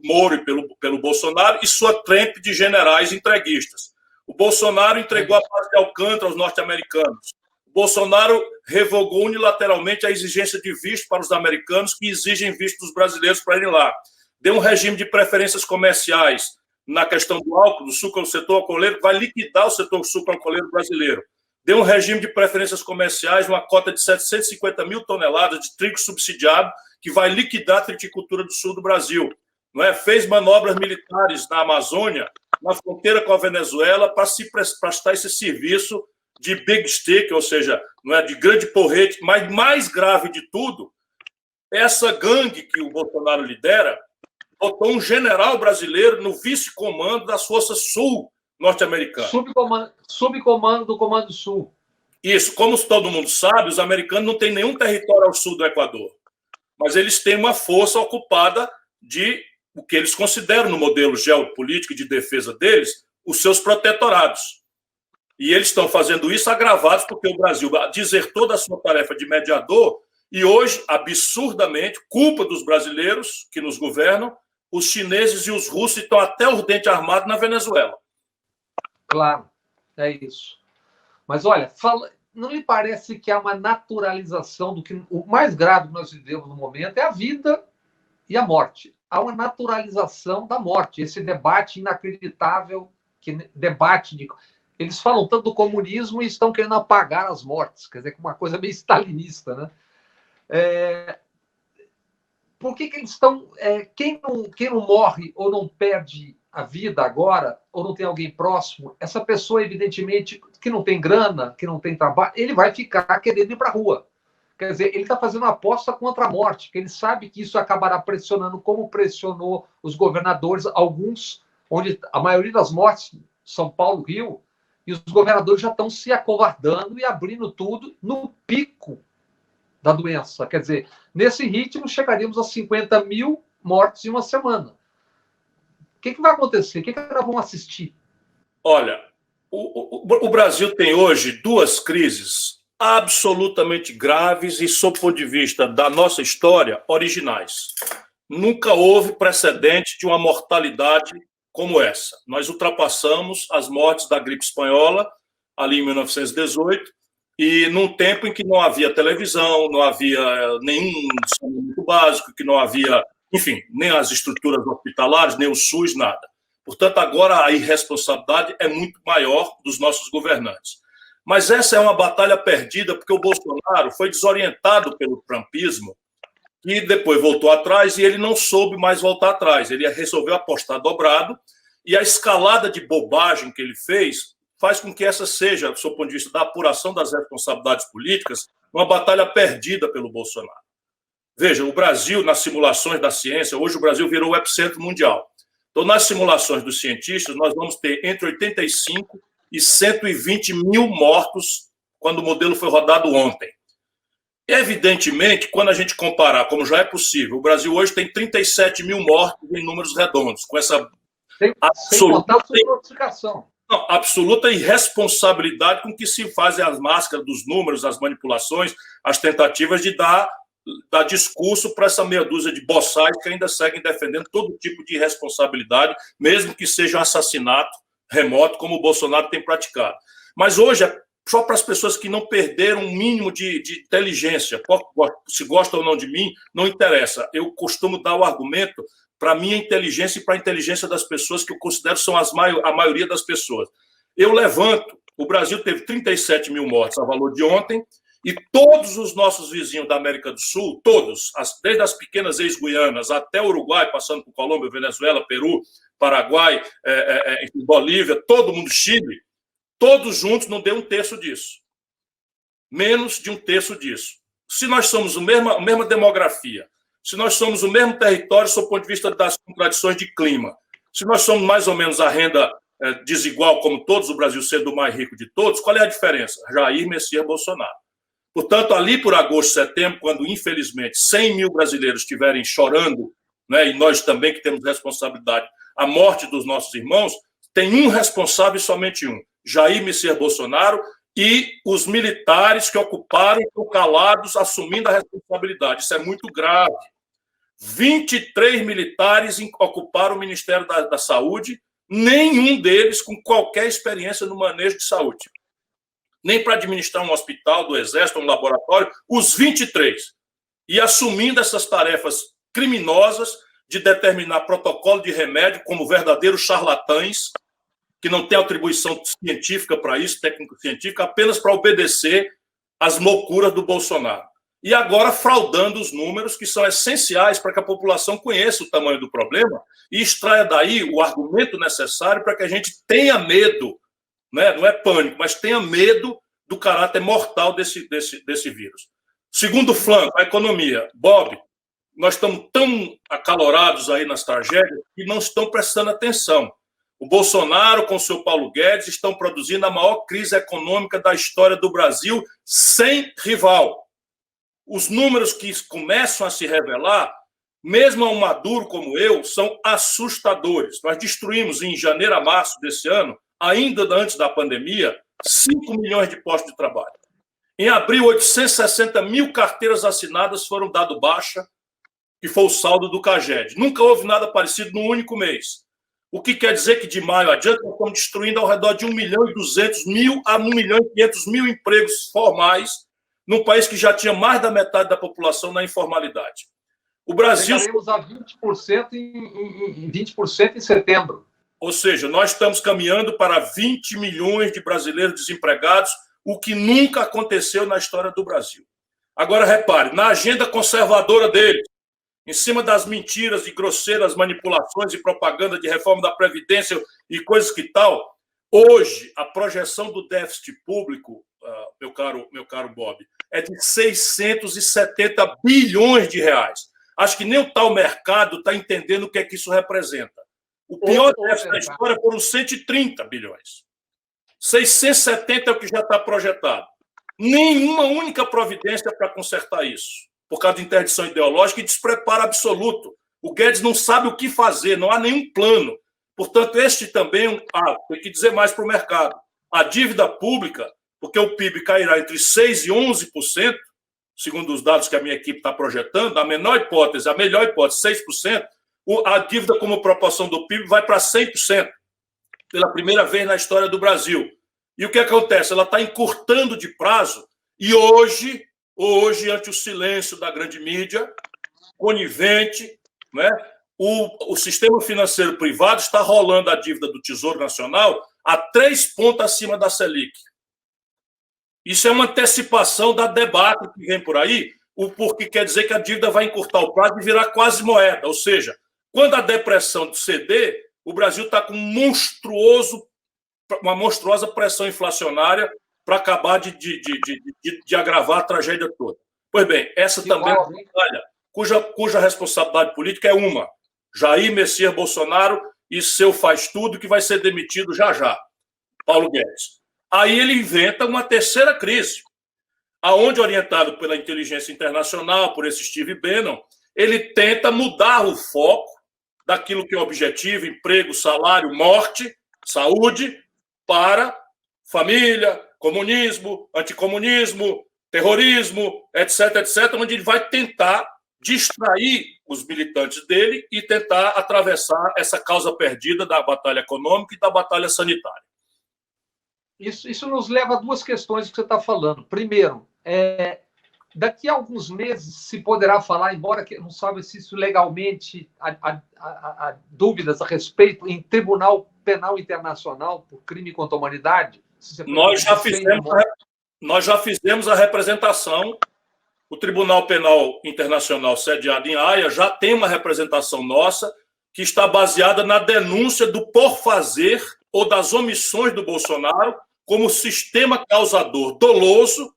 Moro e pelo Bolsonaro, e sua trempe de generais entreguistas. O Bolsonaro entregou a paz de Alcântara aos norte-americanos. O Bolsonaro revogou unilateralmente a exigência de visto para os americanos, que exigem visto dos brasileiros para irem lá. Deu um regime de preferências comerciais na questão do álcool, do setor alcooleiro, que vai liquidar o setor sucroalcooleiro brasileiro. Deu um regime de preferências comerciais, uma cota de 750 mil toneladas de trigo subsidiado, que vai liquidar a triticultura do sul do Brasil. Não é? Fez manobras militares na Amazônia, na fronteira com a Venezuela, para se prestar esse serviço de big stick, ou seja, não é, de grande porrete. Mas mais grave de tudo, essa gangue que o Bolsonaro lidera botou um general brasileiro no vice-comando das Forças Sul norte-americanas.
Subcomando do Comando Sul.
Isso, como todo mundo sabe, os americanos não têm nenhum território ao sul do Equador, mas eles têm uma força ocupada de o que eles consideram no modelo geopolítico de defesa deles, os seus protetorados. E eles estão fazendo isso agravados porque o Brasil desertou da sua tarefa de mediador e hoje, absurdamente, culpa dos brasileiros que nos governam, os chineses e os russos estão até os dentes armados na Venezuela.
Claro, é isso. Mas, olha, não lhe parece que há uma naturalização do que o mais grave que nós vivemos no momento é a vida e a morte. Há uma naturalização da morte, esse debate inacreditável, eles falam tanto do comunismo e estão querendo apagar as mortes, quer dizer, uma coisa meio stalinista, né? Por que eles estão... quem não morre ou não perde a vida agora, ou não tem alguém próximo, essa pessoa, evidentemente, que não tem grana, que não tem trabalho, ele vai ficar querendo ir para a rua. Quer dizer, ele está fazendo uma aposta contra a morte, porque ele sabe que isso acabará pressionando, como pressionou os governadores, alguns, onde a maioria das mortes, São Paulo, Rio, e os governadores já estão se acovardando e abrindo tudo no pico da doença. Quer dizer, nesse ritmo, chegaríamos a 50 mil mortes em uma semana. O que vai acontecer? O que nós vamos assistir?
Olha, o Brasil tem hoje duas crises absolutamente graves e, sob o ponto de vista da nossa história, originais. Nunca houve precedente de uma mortalidade como essa. Nós ultrapassamos as mortes da gripe espanhola, ali em 1918, e num tempo em que não havia televisão, não havia nenhum saneamento básico, que não havia, enfim, nem as estruturas hospitalares, nem o SUS, nada. Portanto, agora a irresponsabilidade é muito maior dos nossos governantes. Mas essa é uma batalha perdida, porque o Bolsonaro foi desorientado pelo trumpismo, e depois voltou atrás, e ele não soube mais voltar atrás. Ele resolveu apostar dobrado, e a escalada de bobagem que ele fez faz com que essa seja, do seu ponto de vista da apuração das responsabilidades políticas, uma batalha perdida pelo Bolsonaro. Veja, o Brasil, nas simulações da ciência, hoje o Brasil virou o epicentro mundial. Então, nas simulações dos cientistas, nós vamos ter entre 85 e 120 mil mortos quando o modelo foi rodado ontem. Evidentemente, quando a gente comparar, como já é possível, o Brasil hoje tem 37 mil mortos em números redondos, com essa absoluta irresponsabilidade com que se fazem as máscaras dos números, as manipulações, as tentativas de dar discurso para essa meia dúzia de boçais que ainda seguem defendendo todo tipo de irresponsabilidade, mesmo que seja um assassinato remoto, como o Bolsonaro tem praticado. Mas hoje, só para as pessoas que não perderam um mínimo de inteligência, se gostam ou não de mim, não interessa. Eu costumo dar o argumento para a minha inteligência e para a inteligência das pessoas, que eu considero são a maioria das pessoas. Eu levanto, o Brasil teve 37 mil mortes a valor de ontem, e todos os nossos vizinhos da América do Sul, todos, desde as pequenas ex-Guianas até o Uruguai, passando por Colômbia, Venezuela, Peru, Paraguai, Bolívia, todo mundo, Chile, todos juntos não deu um terço disso. Menos de um terço disso. Se nós somos a mesma demografia, se nós somos o mesmo território, sob o ponto de vista das contradições de clima, se nós somos mais ou menos a renda desigual, como todos, o Brasil sendo o mais rico de todos, qual é a diferença? Jair Messias Bolsonaro. Portanto, ali por agosto, setembro, quando, infelizmente, 100 mil brasileiros estiverem chorando, né, e nós também que temos responsabilidade, a morte dos nossos irmãos, tem um responsável e somente um, Jair Messias Bolsonaro e os militares que ocuparam, estão calados, assumindo a responsabilidade. Isso é muito grave. 23 militares ocuparam o Ministério da Saúde, nenhum deles com qualquer experiência no manejo de saúde. Nem para administrar um hospital do Exército, um laboratório, os 23. E assumindo essas tarefas criminosas de determinar protocolo de remédio como verdadeiros charlatães, que não têm atribuição científica para isso, técnico-científica, apenas para obedecer às loucuras do Bolsonaro. E agora fraudando os números que são essenciais para que a população conheça o tamanho do problema e extraia daí o argumento necessário para que a gente tenha medo, né? Não é pânico, mas tenha medo do caráter mortal desse vírus. Segundo flanco, a economia. Bob, nós estamos tão acalorados aí nas tragédias que não estão prestando atenção. O Bolsonaro, com o seu Paulo Guedes, estão produzindo a maior crise econômica da história do Brasil, sem rival. Os números que começam a se revelar, mesmo a um maduro como eu, são assustadores. Nós destruímos em janeiro a março desse ano, ainda antes da pandemia, 5 milhões de postos de trabalho. Em abril, 860 mil carteiras assinadas foram dado baixa, que foi o saldo do CAGED. Nunca houve nada parecido num único mês. O que quer dizer que de maio adiante nós estamos destruindo ao redor de 1.200.000 a 1.500.000 empregos formais num país que já tinha mais da metade da população na informalidade. O Brasil...
Chegaremos a 20% em 20% em setembro.
Ou seja, nós estamos caminhando para 20 milhões de brasileiros desempregados, o que nunca aconteceu na história do Brasil. Agora, repare, na agenda conservadora deles, em cima das mentiras e grosseiras manipulações e propaganda de reforma da Previdência e coisas que tal, hoje a projeção do déficit público, meu caro Bob, é de 670 bilhões de reais. Acho que nem o tal mercado está entendendo o que é que isso representa. O pior déficit da história foram 130 bilhões. 670 é o que já está projetado. Nenhuma única providência para consertar isso, por causa de interdição ideológica e despreparo absoluto. O Guedes não sabe o que fazer, não há nenhum plano. Portanto, este também tem que dizer mais para o mercado. A dívida pública, porque o PIB cairá entre 6% e 11%, segundo os dados que a minha equipe está projetando, a melhor hipótese, 6%, a dívida como proporção do PIB vai para 100%, pela primeira vez na história do Brasil. E o que acontece? Ela está encurtando de prazo e hoje, ante o silêncio da grande mídia, conivente, né, o sistema financeiro privado está rolando a dívida do Tesouro Nacional a 3 pontos acima da Selic. Isso é uma antecipação da debate que vem por aí, porque quer dizer que a dívida vai encurtar o prazo e virar quase moeda. Ou seja, quando a depressão ceder, o Brasil está com uma monstruosa pressão inflacionária para acabar de agravar a tragédia toda. Pois bem, essa também é uma batalha cuja responsabilidade política é uma: Jair Messias Bolsonaro e seu faz-tudo, que vai ser demitido já já, Paulo Guedes. Aí ele inventa uma terceira crise, aonde, orientado pela inteligência internacional, por esse Steve Bannon, ele tenta mudar o foco daquilo que é o objetivo: emprego, salário, morte, saúde, para família, comunismo, anticomunismo, terrorismo, etc., etc., onde ele vai tentar distrair os militantes dele e tentar atravessar essa causa perdida da batalha econômica e da batalha sanitária.
Isso nos leva a duas questões que você está falando. Primeiro, daqui a alguns meses se poderá falar, embora que não sabe se isso legalmente há dúvidas a respeito, em Tribunal Penal Internacional por crime contra a humanidade?
Nós já fizemos a representação. O Tribunal Penal Internacional, sediado em Haia, já tem uma representação nossa que está baseada na denúncia do por-fazer ou das omissões do Bolsonaro como sistema causador doloso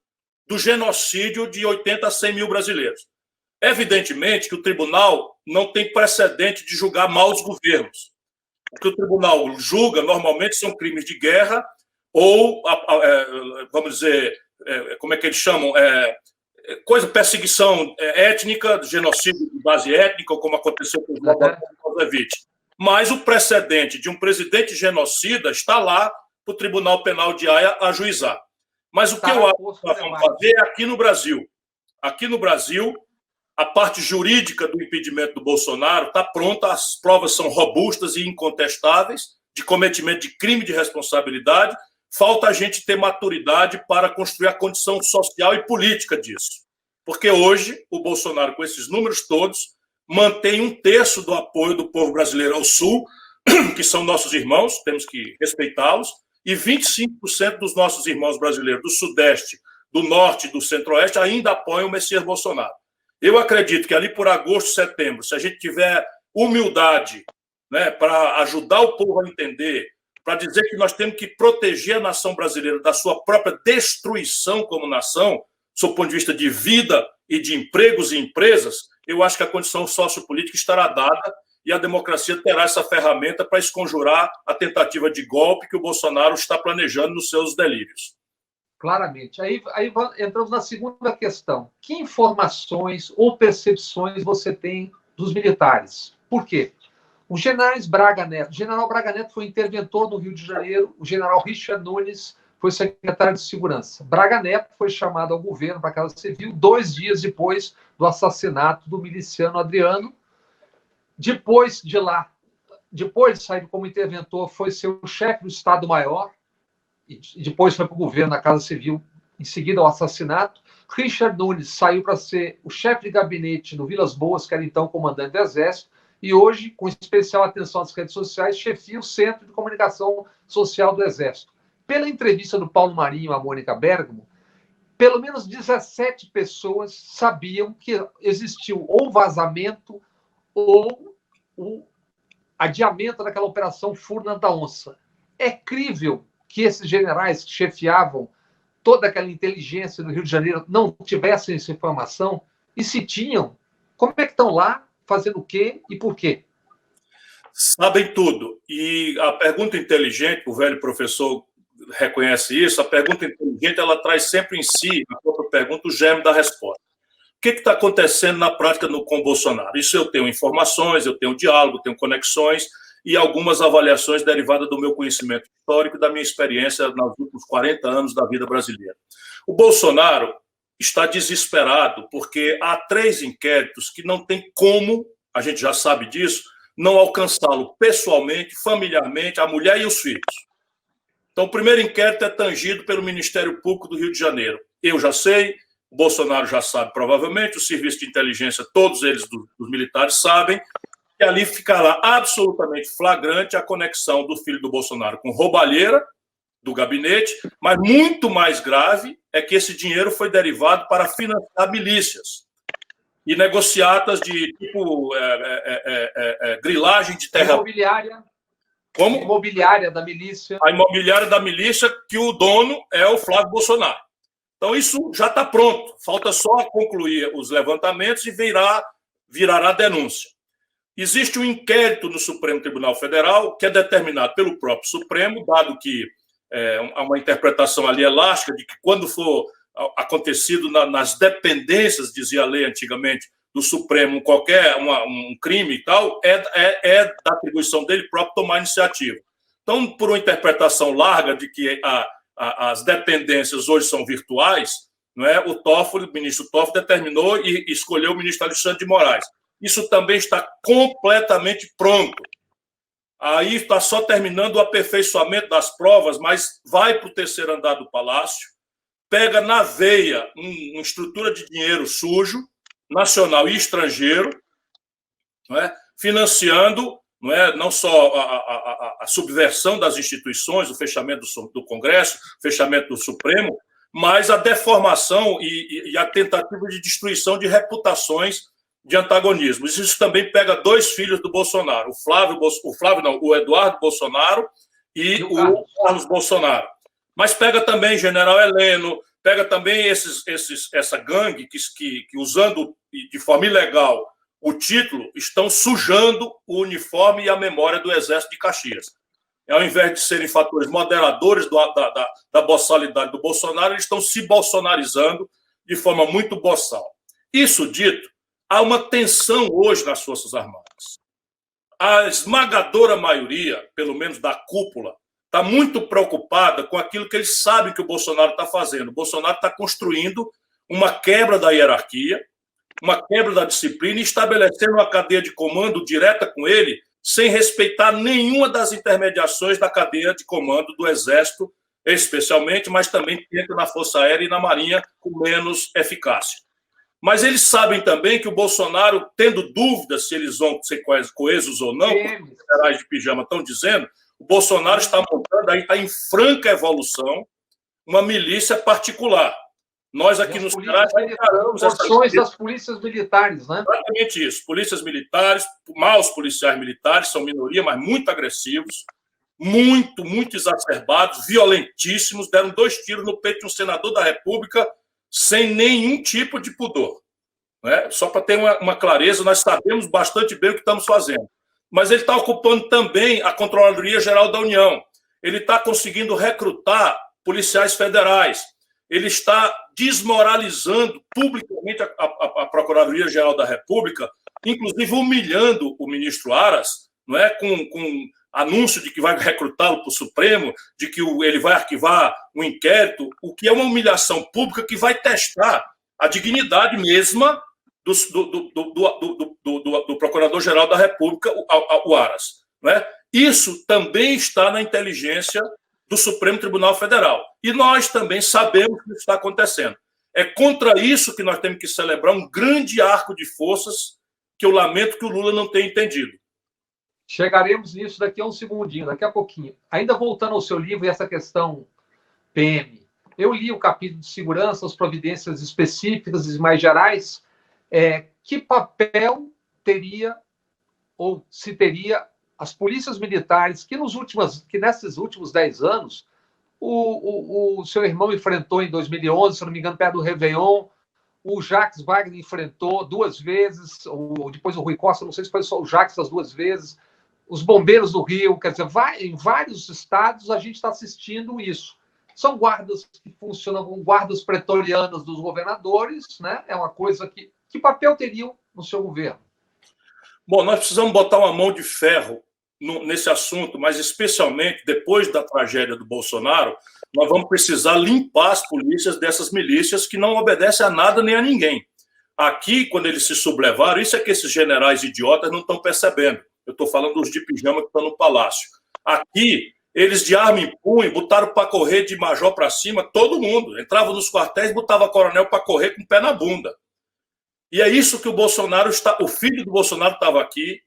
do genocídio de 80 a 100 mil brasileiros. Evidentemente que o tribunal não tem precedente de julgar maus governos. O que o tribunal julga, normalmente, são crimes de guerra ou, vamos dizer, como é que eles chamam? Perseguição étnica, genocídio de base étnica, como aconteceu com o Milosevic. Mas o precedente de um presidente genocida está lá para o Tribunal Penal de Haia ajuizar. Mas o que eu acho que nós vamos fazer é aqui no Brasil. Aqui no Brasil, a parte jurídica do impedimento do Bolsonaro está pronta, as provas são robustas e incontestáveis de cometimento de crime de responsabilidade. Falta a gente ter maturidade para construir a condição social e política disso. Porque hoje, o Bolsonaro, com esses números todos, mantém 1/3 do apoio do povo brasileiro ao Sul, que são nossos irmãos, temos que respeitá-los, e 25% dos nossos irmãos brasileiros do Sudeste, do Norte e do Centro-Oeste ainda apoiam o Messias Bolsonaro. Eu acredito que ali por agosto, setembro, se a gente tiver humildade, né, para ajudar o povo a entender, para dizer que nós temos que proteger a nação brasileira da sua própria destruição como nação, do ponto de vista de vida e de empregos e empresas, eu acho que a condição sociopolítica estará dada e a democracia terá essa ferramenta para esconjurar a tentativa de golpe que o Bolsonaro está planejando nos seus delírios.
Claramente. Aí entramos na segunda questão. Que informações ou percepções você tem dos militares? Por quê? O general Braga Neto foi interventor no Rio de Janeiro, o general Richard Nunes foi secretário de Segurança. Braga Neto foi chamado ao governo para a Casa Civil 2 dias depois do assassinato do miliciano Adriano. Depois de sair como interventor, foi ser o chefe do Estado-Maior, e depois foi para o governo na Casa Civil, em seguida ao assassinato. Richard Nunes saiu para ser o chefe de gabinete no Vilas Boas, que era então comandante do Exército, e hoje, com especial atenção às redes sociais, chefia o Centro de Comunicação Social do Exército. Pela entrevista do Paulo Marinho à Mônica Bergamo, pelo menos 17 pessoas sabiam que existiu ou vazamento ou o adiamento daquela operação Furna da Onça. É crível que esses generais que chefiavam toda aquela inteligência do Rio de Janeiro não tivessem essa informação? E se tinham, como é que estão lá, fazendo o quê e por quê?
Sabem tudo. E a pergunta inteligente, o velho professor reconhece isso, a pergunta inteligente, ela traz sempre em si, a própria pergunta, o germe da resposta. O que está acontecendo na prática com o Bolsonaro? Isso eu tenho informações, eu tenho diálogo, tenho conexões e algumas avaliações derivadas do meu conhecimento histórico e da minha experiência nos últimos 40 anos da vida brasileira. O Bolsonaro está desesperado porque há 3 inquéritos que não tem como, a gente já sabe disso, não alcançá-lo pessoalmente, familiarmente, a mulher e os filhos. Então, o primeiro inquérito é tangido pelo Ministério Público do Rio de Janeiro. Eu já sei, o Bolsonaro já sabe provavelmente, o serviço de inteligência, todos eles dos militares sabem, que ali ficará absolutamente flagrante a conexão do filho do Bolsonaro com roubalheira do gabinete, mas muito mais grave é que esse dinheiro foi derivado para financiar milícias e negociatas de tipo grilagem de terra.
Imobiliária.
Como?
Imobiliária da milícia.
A imobiliária da milícia, que o dono é o Flávio Bolsonaro. Então, isso já está pronto. Falta só concluir os levantamentos e virará denúncia. Existe um inquérito no Supremo Tribunal Federal que é determinado pelo próprio Supremo, dado que há uma interpretação ali elástica de que quando for acontecido nas dependências, dizia a lei antigamente, do Supremo, qualquer um crime e tal, é da atribuição dele próprio tomar iniciativa. Então, por uma interpretação larga de que as dependências hoje são virtuais, não é? O ministro Toffoli determinou e escolheu o ministro Alexandre de Moraes. Isso também está completamente pronto. Aí está só terminando o aperfeiçoamento das provas, mas vai para o terceiro andar do Palácio, pega na veia uma estrutura de dinheiro sujo, nacional e estrangeiro, não é? Financiando não só a subversão das instituições, o fechamento do Congresso, o fechamento do Supremo, mas a deformação e a tentativa de destruição de reputações de antagonismo. Isso também pega 2 filhos do Bolsonaro, o Eduardo Bolsonaro e o Carlos Bolsonaro. Mas pega também General Heleno, pega também essa gangue que, usando de forma ilegal o título, estão sujando o uniforme e a memória do Exército de Caxias. Ao invés de serem fatores moderadores da boçalidade do Bolsonaro, eles estão se bolsonarizando de forma muito boçal. Isso dito, há uma tensão hoje nas Forças Armadas. A esmagadora maioria, pelo menos da cúpula, está muito preocupada com aquilo que eles sabem que o Bolsonaro está fazendo. O Bolsonaro está construindo uma quebra da hierarquia, uma quebra da disciplina e estabelecendo uma cadeia de comando direta com ele, sem respeitar nenhuma das intermediações da cadeia de comando do Exército, especialmente, mas também dentro na Força Aérea e na Marinha, com menos eficácia. Mas eles sabem também que o Bolsonaro, tendo dúvidas se eles vão ser coesos ou não, como os generais de pijama estão dizendo, o Bolsonaro está montando, aí está em franca evolução, uma milícia particular. Nós aqui nos Ceará encaramos
porções das polícias militares, né?
Exatamente isso. Polícias militares, maus policiais militares, são minoria, mas muito agressivos, muito exacerbados, violentíssimos, deram 2 tiros no peito de um senador da República sem nenhum tipo de pudor. Né? Só para ter uma clareza, nós sabemos bastante bem o que estamos fazendo. Mas ele está ocupando também a Controladoria Geral da União. Ele está conseguindo recrutar policiais federais. Ele está desmoralizando publicamente a Procuradoria Geral da República, inclusive humilhando o ministro Aras, não é? com anúncio de que vai recrutá-lo para o Supremo, de que ele vai arquivar um inquérito, o que é uma humilhação pública que vai testar a dignidade mesma do Procurador-Geral da República, o Aras. Não é? Isso também está na inteligência do Supremo Tribunal Federal. E nós também sabemos que isso está acontecendo. É contra isso que nós temos que celebrar um grande arco de forças que eu lamento que o Lula não tenha entendido.
Chegaremos nisso daqui a um segundinho, daqui a pouquinho. Ainda voltando ao seu livro e essa questão PM. Eu li o capítulo de segurança, as providências específicas e mais gerais. Que papel teria ou se teria as polícias militares que nesses últimos 10 anos o seu irmão enfrentou em 2011, se não me engano, perto do Réveillon, o Jacques Wagner enfrentou 2 vezes, depois o Rui Costa, não sei se foi só o Jacques as 2 vezes, os bombeiros do Rio, quer dizer, em vários estados a gente está assistindo isso. São guardas que funcionam como guardas pretorianas dos governadores, né? É uma coisa que... Que papel teriam no seu governo?
Bom, nós precisamos botar uma mão de ferro nesse assunto, mas especialmente depois da tragédia do Bolsonaro, nós vamos precisar limpar as polícias dessas milícias que não obedecem a nada nem a ninguém. Aqui, quando eles se sublevaram, isso é que esses generais idiotas não estão percebendo. Eu estou falando dos de pijama que estão no palácio. Aqui, eles de arma em punho, botaram para correr de major para cima, todo mundo. Entrava nos quartéis, botava coronel para correr com o pé na bunda. E é isso que o Bolsonaro está... O filho do Bolsonaro estava aqui,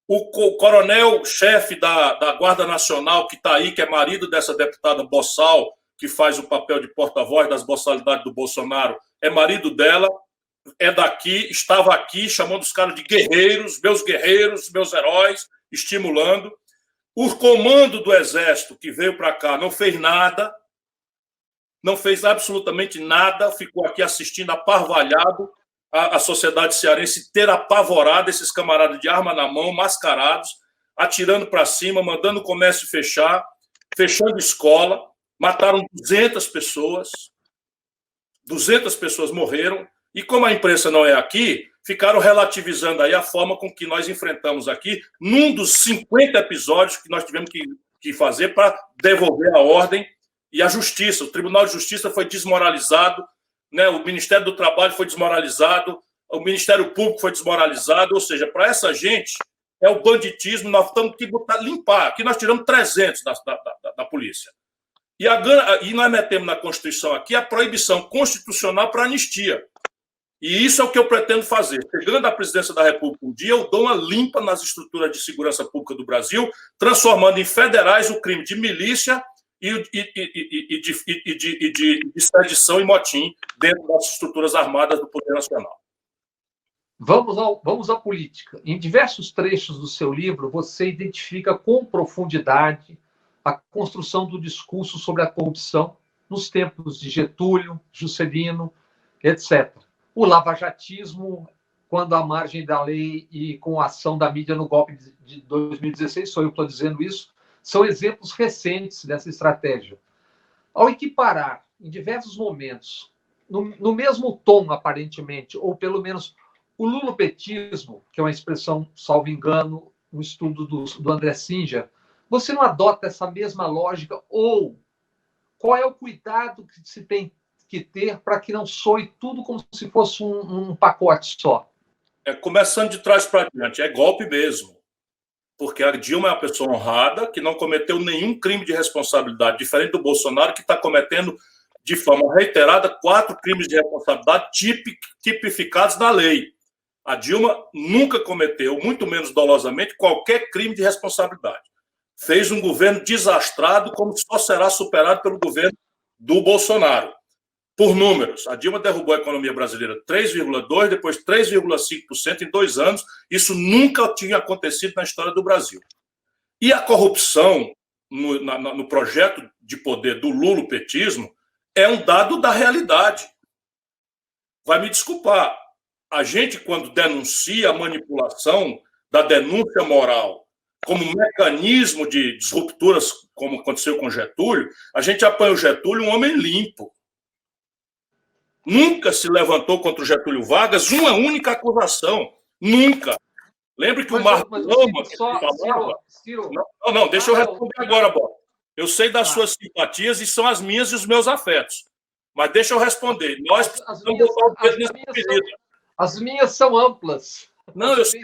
o coronel-chefe da Guarda Nacional, que está aí, que é marido dessa deputada Bossal, que faz o papel de porta-voz das boçalidades do Bolsonaro, é marido dela, é daqui, estava aqui, chamando os caras de guerreiros, meus heróis, estimulando. O comando do Exército, que veio para cá, não fez nada, não fez absolutamente nada, ficou aqui assistindo aparvalhado a sociedade cearense ter apavorado esses camaradas de arma na mão, mascarados, atirando para cima, mandando o comércio fechar, fechando escola, mataram 200 pessoas morreram, e como a imprensa não é aqui, ficaram relativizando aí a forma com que nós enfrentamos aqui, num dos 50 episódios que nós tivemos que fazer para devolver a ordem e a justiça. O Tribunal de Justiça foi desmoralizado, né? O Ministério do Trabalho foi desmoralizado, o Ministério Público foi desmoralizado, ou seja, para essa gente é o banditismo, nós temos que limpar. Aqui nós tiramos 300 da polícia. E nós metemos na Constituição aqui a proibição constitucional para anistia. E isso é o que eu pretendo fazer. Chegando à presidência da República um dia, eu dou uma limpa nas estruturas de segurança pública do Brasil, transformando em federais o crime de milícia e de sedição e motim dentro das estruturas armadas do Poder Nacional.
Vamos à política. Em diversos trechos do seu livro, você identifica com profundidade a construção do discurso sobre a corrupção nos tempos de Getúlio, Juscelino, etc. O lavajatismo, quando à margem da lei e com a ação da mídia no golpe de 2016, sou eu que estou dizendo isso, são exemplos recentes dessa estratégia. Ao equiparar, em diversos momentos, no mesmo tom, aparentemente, ou pelo menos o lulopetismo, que é uma expressão, salvo engano, um estudo do André Singer, você não adota essa mesma lógica? Ou qual é o cuidado que se tem que ter para que não soe tudo como se fosse um pacote só?
Começando de trás para diante, é golpe mesmo. Porque a Dilma é uma pessoa honrada, que não cometeu nenhum crime de responsabilidade, diferente do Bolsonaro, que está cometendo de forma reiterada 4 crimes de responsabilidade tipificados na lei. A Dilma nunca cometeu, muito menos dolosamente, qualquer crime de responsabilidade. Fez um governo desastrado, como só será superado pelo governo do Bolsonaro. Por números, a Dilma derrubou a economia brasileira 3,2%, depois 3,5% em 2 anos. Isso nunca tinha acontecido na história do Brasil. E a corrupção no projeto de poder do lulopetismo é um dado da realidade. Vai me desculpar. A gente, quando denuncia a manipulação da denúncia moral como mecanismo de disrupturas, como aconteceu com Getúlio, a gente apanha o Getúlio um homem limpo. Nunca se levantou contra o Getúlio Vargas uma única acusação. Nunca. Lembre que o Marco Lama... Não, deixa eu responder agora, Bob. Eu sei das suas simpatias e são as minhas e os meus afetos. Mas deixa eu responder. Nós precisamos botar o dedo nessa ferida.
As minhas são amplas.
Não, eu sei.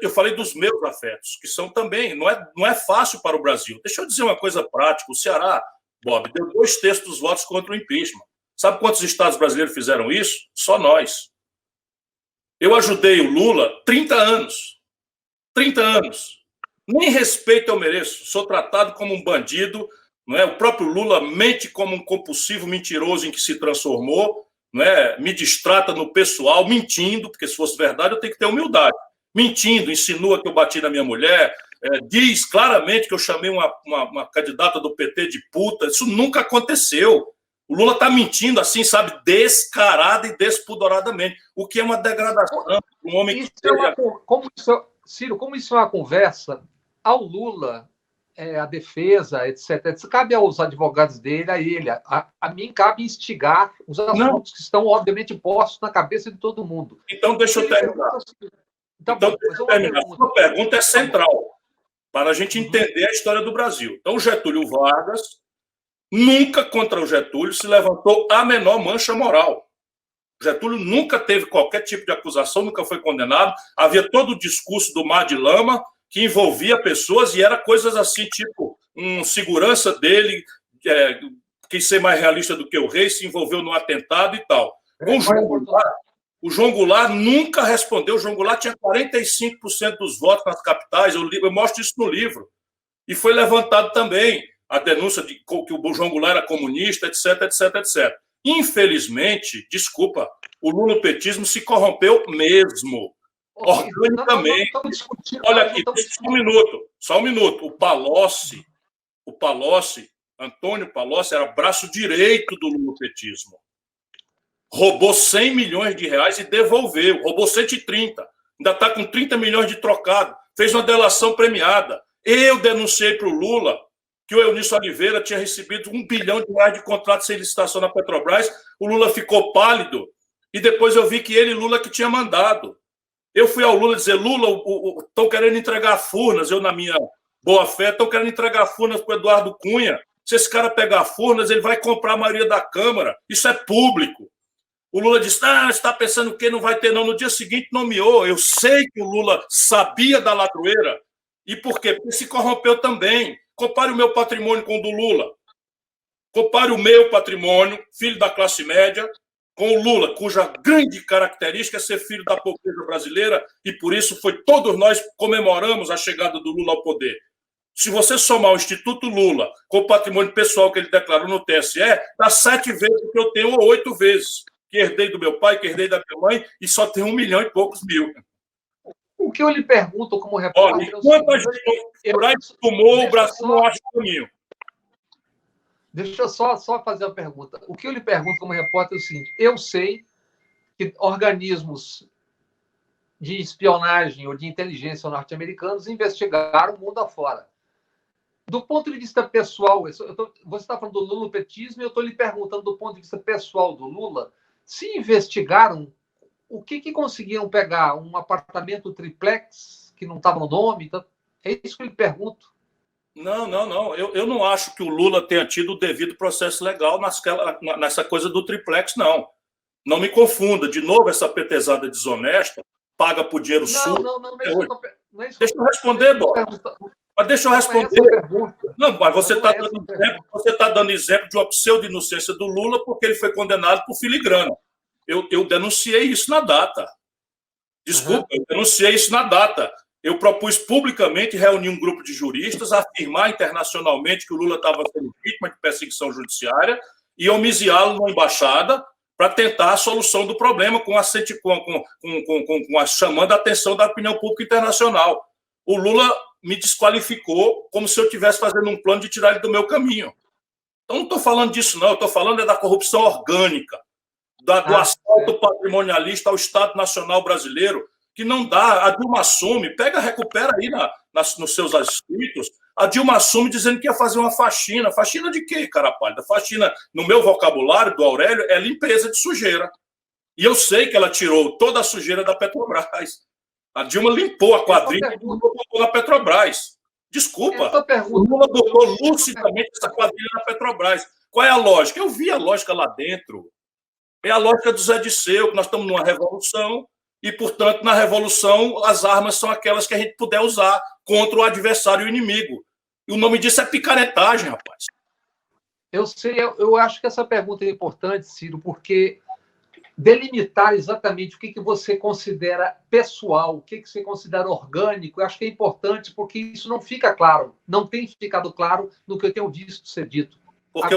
Eu falei dos meus afetos, que são também... Não é fácil para o Brasil. Deixa eu dizer uma coisa prática. O Ceará, Bob, deu 2/3 dos votos contra o impeachment. Sabe quantos estados brasileiros fizeram isso? Só nós. Eu ajudei o Lula 30 anos. 30 anos. Nem respeito eu mereço. Sou tratado como um bandido. Não é? O próprio Lula mente como um compulsivo mentiroso em que se transformou. Não é? Me distrata no pessoal, mentindo, porque se fosse verdade eu tenho que ter humildade. Mentindo, insinua que eu bati na minha mulher, diz claramente que eu chamei uma candidata do PT de puta. Isso nunca aconteceu. O Lula está mentindo assim, sabe, descarada e despudoradamente, o que é uma degradação para um homem que...
Ciro, como isso é uma conversa, ao Lula a defesa, etc. Cabe aos advogados dele, a ele. A mim cabe instigar os assuntos que estão, obviamente, postos na cabeça de todo mundo.
Então, deixa eu terminar. Sua pergunta é central para a gente entender a história do Brasil. Então, Getúlio Vargas, nunca contra o Getúlio se levantou a menor mancha moral. Getúlio nunca teve qualquer tipo de acusação, nunca foi condenado. Havia todo o discurso do mar de lama que envolvia pessoas e era coisas assim, tipo, segurança dele, quis ser mais realista do que o rei, se envolveu no atentado e tal. Com o João Goulart nunca respondeu. O João Goulart tinha 45% dos votos nas capitais, eu mostro isso no livro. E foi levantado também a denúncia de que o João Goulart era comunista, etc, etc, etc. Infelizmente, desculpa, o lulopetismo se corrompeu mesmo, organicamente. Olha aqui, só um minuto. O Palocci, Antônio Palocci, era braço direito do lulopetismo. Roubou 100 milhões de reais e devolveu. Roubou 130. Ainda está com 30 milhões de trocado. Fez uma delação premiada. Eu denunciei para o Lula que o Eunício Oliveira tinha recebido R$1 bilhão de contrato sem licitação na Petrobras. O Lula ficou pálido. E depois eu vi que ele, Lula, que tinha mandado. Eu fui ao Lula dizer, Lula, estão querendo entregar Furnas. Eu, na minha boa fé, estão querendo entregar Furnas para o Eduardo Cunha. Se esse cara pegar Furnas, ele vai comprar a maioria da Câmara. Isso é público. O Lula disse, está pensando que não vai ter não. No dia seguinte nomeou. Eu sei que o Lula sabia da ladroeira. E por quê? Porque se corrompeu também. Compare o meu patrimônio com o do Lula. Compare o meu patrimônio, filho da classe média, com o Lula, cuja grande característica é ser filho da pobreza brasileira, e por isso todos nós comemoramos a chegada do Lula ao poder. Se você somar o Instituto Lula com o patrimônio pessoal que ele declarou no TSE, dá 7 vezes o que eu tenho, ou 8 vezes. Que herdei do meu pai, que herdei da minha mãe, e só tem 1 milhão e poucos mil.
O que eu lhe pergunto como repórter...
Olha, enquanto a gente tomou, o Brasil não acha o caminho.
Deixa eu só fazer uma pergunta. O que eu lhe pergunto como repórter é o seguinte: eu sei que organismos de espionagem ou de inteligência norte-americanos investigaram o mundo afora. Do ponto de vista pessoal, você está falando do lulopetismo e eu estou lhe perguntando do ponto de vista pessoal do Lula, se investigaram, o que conseguiram pegar? Um apartamento triplex que não estava no nome? Então, é isso que eu lhe pergunto.
Não. Eu não acho que o Lula tenha tido o devido processo legal nessa coisa do triplex, não. Não me confunda. De novo, essa petezada desonesta, paga por dinheiro sujo.
Não é isso.
Deixa eu responder, Bola. Mas deixa eu responder. Não, mas você está dando exemplo de uma pseudo-inocência do Lula porque ele foi condenado por filigrana. Eu denunciei isso na data. Desculpa, eu denunciei isso na data. Eu propus publicamente reunir um grupo de juristas, afirmar internacionalmente que o Lula estava sendo vítima de perseguição judiciária e homiziá-lo na embaixada para tentar a solução do problema, chamando a atenção da opinião pública internacional. O Lula me desqualificou como se eu estivesse fazendo um plano de tirar ele do meu caminho. Então, não estou falando disso, não. Eu estou falando da corrupção orgânica, do assalto patrimonialista ao Estado Nacional Brasileiro, que não dá. A Dilma assume, recupera aí nos seus escritos, a Dilma assume dizendo que ia fazer uma faxina. Faxina de quê, cara pálida? Faxina, no meu vocabulário, do Aurélio, é limpeza de sujeira. E eu sei que ela tirou toda a sujeira da Petrobras. A Dilma limpou a quadrilha e botou na Petrobras. Desculpa, o Lula botou lucidamente essa quadrilha na Petrobras. Qual é a lógica? Eu vi a lógica lá dentro. É a lógica do Zé Disseu, que nós estamos numa revolução e, portanto, na revolução, as armas são aquelas que a gente puder usar contra o adversário e o inimigo. E o nome disso é picaretagem, rapaz.
Eu sei, eu acho que essa pergunta é importante, Ciro, porque delimitar exatamente o que você considera pessoal, o que você considera orgânico, eu acho que é importante, porque isso não fica claro, não tem ficado claro no que eu tenho visto ser dito.
Porque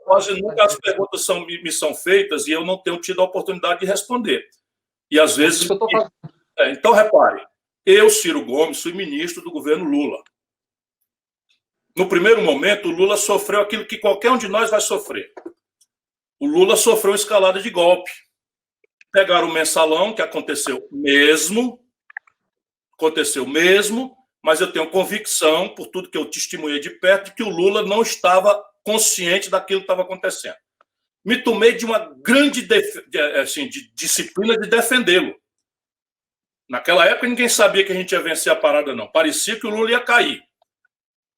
quase nunca as perguntas me são feitas e eu não tenho tido a oportunidade de responder. E às vezes... Então, repare, eu, Ciro Gomes, fui ministro do governo Lula. No primeiro momento, o Lula sofreu aquilo que qualquer um de nós vai sofrer. O Lula sofreu uma escalada de golpe. Pegaram o mensalão, que aconteceu mesmo, mas eu tenho convicção, por tudo que eu testemunhei de perto, de que o Lula não estava consciente daquilo que estava acontecendo. Me tomei de uma grande de disciplina de defendê-lo. Naquela época, ninguém sabia que a gente ia vencer a parada, não. Parecia que o Lula ia cair.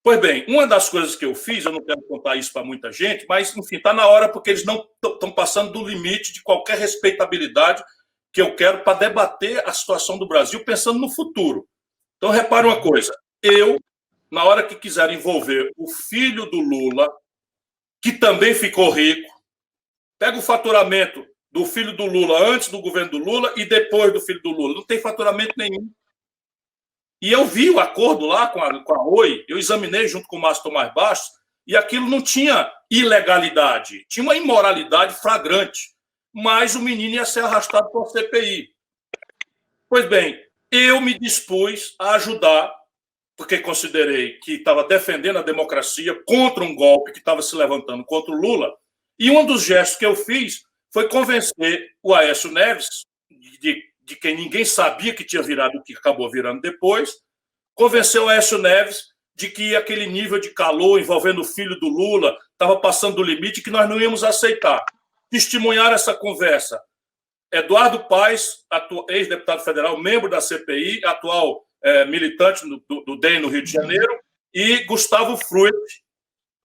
Pois bem, uma das coisas que eu fiz, eu não quero contar isso para muita gente, mas, enfim, está na hora, porque eles não estão passando do limite de qualquer respeitabilidade que eu quero para debater a situação do Brasil pensando no futuro. Então, repare uma coisa. Eu, na hora que quiser envolver o filho do Lula, que também ficou rico, pega o faturamento do filho do Lula antes do governo do Lula e depois do filho do Lula. Não tem faturamento nenhum. E eu vi o acordo lá com a Oi, eu examinei junto com o Márcio Tomás Bastos, e aquilo não tinha ilegalidade, tinha uma imoralidade flagrante. Mas o menino ia ser arrastado por CPI. Pois bem, eu me dispus a ajudar, porque considerei que estava defendendo a democracia contra um golpe que estava se levantando contra o Lula. E um dos gestos que eu fiz foi convencer o Aécio Neves, de quem ninguém sabia que tinha virado o que acabou virando depois, convenceu o Aécio Neves de que aquele nível de calor envolvendo o filho do Lula estava passando do limite e que nós não íamos aceitar. Testemunhar essa conversa Eduardo Paes, ex-deputado federal, membro da CPI, atual militante do DEM no Rio de Janeiro, e Gustavo Fruit,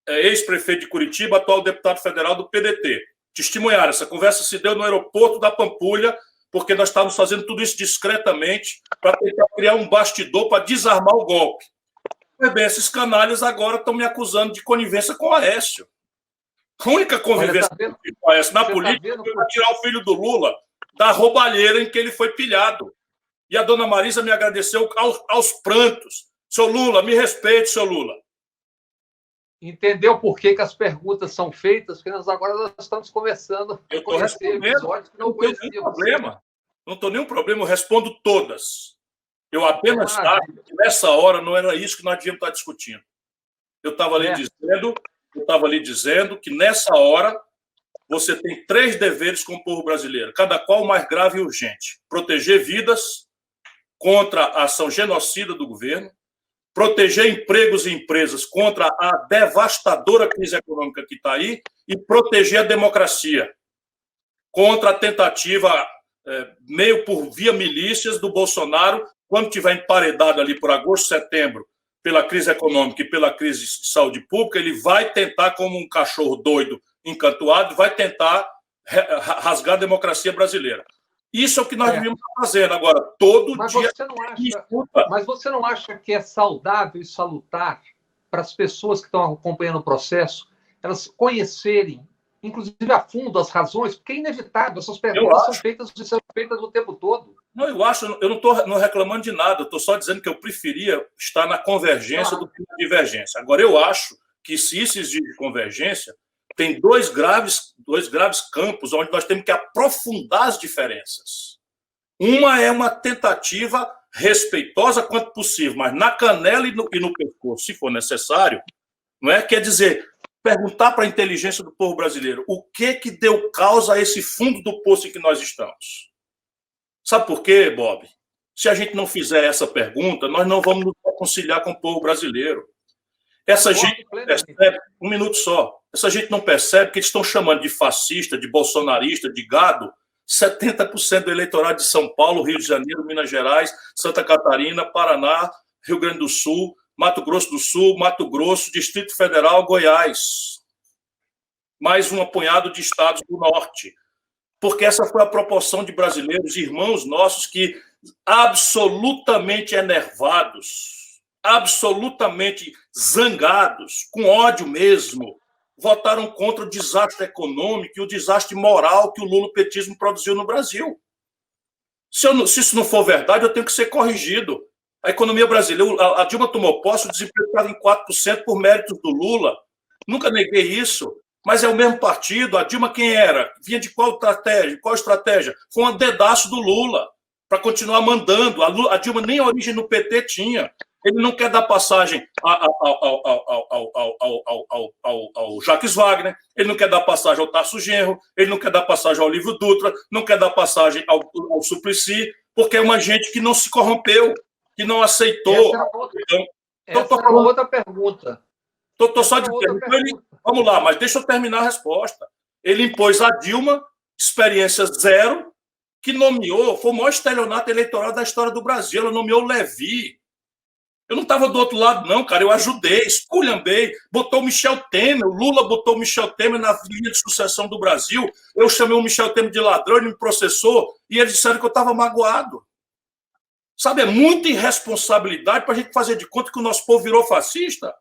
ex-prefeito de Curitiba, atual deputado federal do PDT. Testemunhar, essa conversa se deu no aeroporto da Pampulha, porque nós estávamos fazendo tudo isso discretamente para tentar criar um bastidor para desarmar o golpe. Pois bem, esses canalhas agora estão me acusando de conivência com o Aécio. A única convivência com o Aécio na política foi tirar o filho do Lula da roubalheira em que ele foi pilhado. E a dona Marisa me agradeceu aos prantos. Seu Lula, me respeite, seu Lula.
Entendeu por que as perguntas são feitas? Porque nós estamos conversando.
Eu estou respondendo. Não tenho nenhum problema. Não estou nenhum problema, eu respondo todas. Eu apenas acho que nessa hora não era isso que nós devíamos estar discutindo. Eu estava ali dizendo que nessa hora você tem 3 deveres com o povo brasileiro, cada qual mais grave e urgente. Proteger vidas contra a ação genocida do governo, proteger empregos e empresas contra a devastadora crise econômica que está aí e proteger a democracia contra a tentativa, meio por via milícias, do Bolsonaro, quando tiver emparedado ali por agosto, setembro, pela crise econômica e pela crise de saúde pública, ele vai tentar, como um cachorro doido, encantuado, vai tentar rasgar a democracia brasileira. Isso é o que nós devíamos estar fazendo agora, todo dia.
Mas você não acha que é saudável e salutar para as pessoas que estão acompanhando o processo, elas conhecerem, inclusive a fundo, as razões? Porque é inevitável, essas perguntas são feitas o tempo todo.
Não, eu não estou reclamando de nada, eu estou só dizendo que eu preferia estar na convergência do que na divergência. Agora, eu acho que se isso exige convergência, tem dois graves campos onde nós temos que aprofundar as diferenças. Uma é uma tentativa respeitosa quanto possível, mas na canela e no pescoço, se for necessário, não é? Quer dizer, perguntar para a inteligência do povo brasileiro o que deu causa a esse fundo do poço em que nós estamos. Sabe por quê, Bob? Se a gente não fizer essa pergunta, nós não vamos nos reconciliar com o povo brasileiro. Essa gente percebe, um minuto só, essa gente não percebe que eles estão chamando de fascista, de bolsonarista, de gado, 70% do eleitorado de São Paulo, Rio de Janeiro, Minas Gerais, Santa Catarina, Paraná, Rio Grande do Sul, Mato Grosso do Sul, Mato Grosso, Distrito Federal, Goiás. Mais um apunhado de estados do norte. Porque essa foi a proporção de brasileiros, irmãos nossos, que absolutamente enervados, absolutamente zangados, com ódio mesmo, votaram contra o desastre econômico e o desastre moral que o lulopetismo produziu no Brasil. Se isso não for verdade, eu tenho que ser corrigido. A economia brasileira, a Dilma tomou posse, o desemprego estava em 4% por méritos do Lula. Nunca neguei isso. Mas é o mesmo partido. A Dilma quem era? Vinha de qual estratégia? Qual estratégia? Foi um dedaço do Lula para continuar mandando. A Dilma nem a origem no PT tinha. Ele não quer dar passagem ao Jacques Wagner, ele não quer dar passagem ao Tarso Genro, ele não quer dar passagem ao Olívio Dutra, não quer dar passagem ao Suplicy, porque é uma gente que não se corrompeu. que não aceitou.
Essa era outra pergunta.
Estou só dizendo. Vamos lá, mas deixa eu terminar a resposta. Ele impôs a Dilma, experiência zero, que nomeou, foi o maior estelionato eleitoral da história do Brasil. Ela nomeou o Levi. Eu não estava do outro lado, não, cara. Eu ajudei, esculhambei, botou o Michel Temer, o Lula botou o Michel Temer na linha de sucessão do Brasil. Eu chamei o Michel Temer de ladrão, ele me processou, e eles disseram que eu estava magoado. Sabe, é muita irresponsabilidade para a gente fazer de conta que o nosso povo virou fascista.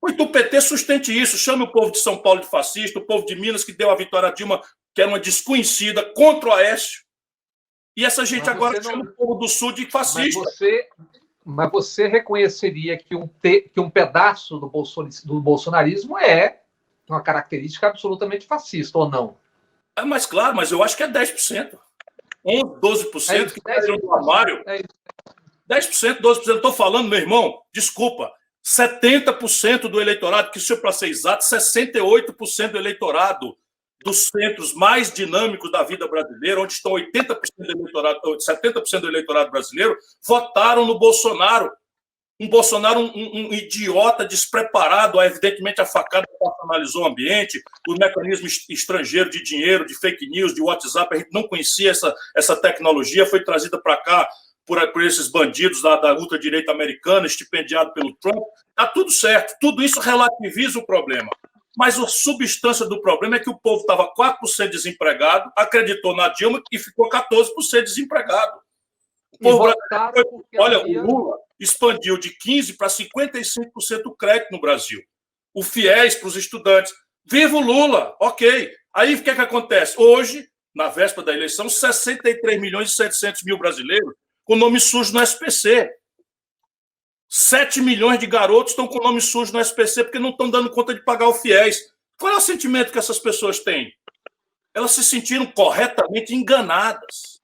Então o PT sustente isso, chame o povo de São Paulo de fascista, o povo de Minas que deu a vitória a Dilma, que era uma desconhecida, contra o Aécio. E essa gente agora chama o povo do Sul de fascista.
Mas você reconheceria que um pedaço do bolsonarismo é uma característica absolutamente fascista, ou não?
É mais claro, mas eu acho que é 10%. 12% que caíram no armário. 10%, 12%. Estou falando, meu irmão, desculpa, 70% do eleitorado, que isso é para ser exato, 68% do eleitorado dos centros mais dinâmicos da vida brasileira, onde estão 80% do eleitorado, 70% do eleitorado brasileiro, votaram no Bolsonaro. Um Bolsonaro, um idiota despreparado, evidentemente a facada personalizou o ambiente, o mecanismo estrangeiro de dinheiro, de fake news, de WhatsApp, a gente não conhecia essa tecnologia, foi trazida para cá por esses bandidos da ultradireita americana, estipendiado pelo Trump. Está tudo certo, tudo isso relativiza o problema. Mas a substância do problema é que o povo estava 4% desempregado, acreditou na Dilma e ficou 14% desempregado. O povo brasileiro, olha, o Lula expandiu de 15% para 55% o crédito no Brasil. O FIES para os estudantes. Viva o Lula! Ok. Aí o que acontece? Hoje, na véspera da eleição, 63.700.000 brasileiros com nome sujo no SPC. 7 milhões de garotos estão com o nome sujo no SPC porque não estão dando conta de pagar o FIES. Qual é o sentimento que essas pessoas têm? Elas se sentiram corretamente enganadas.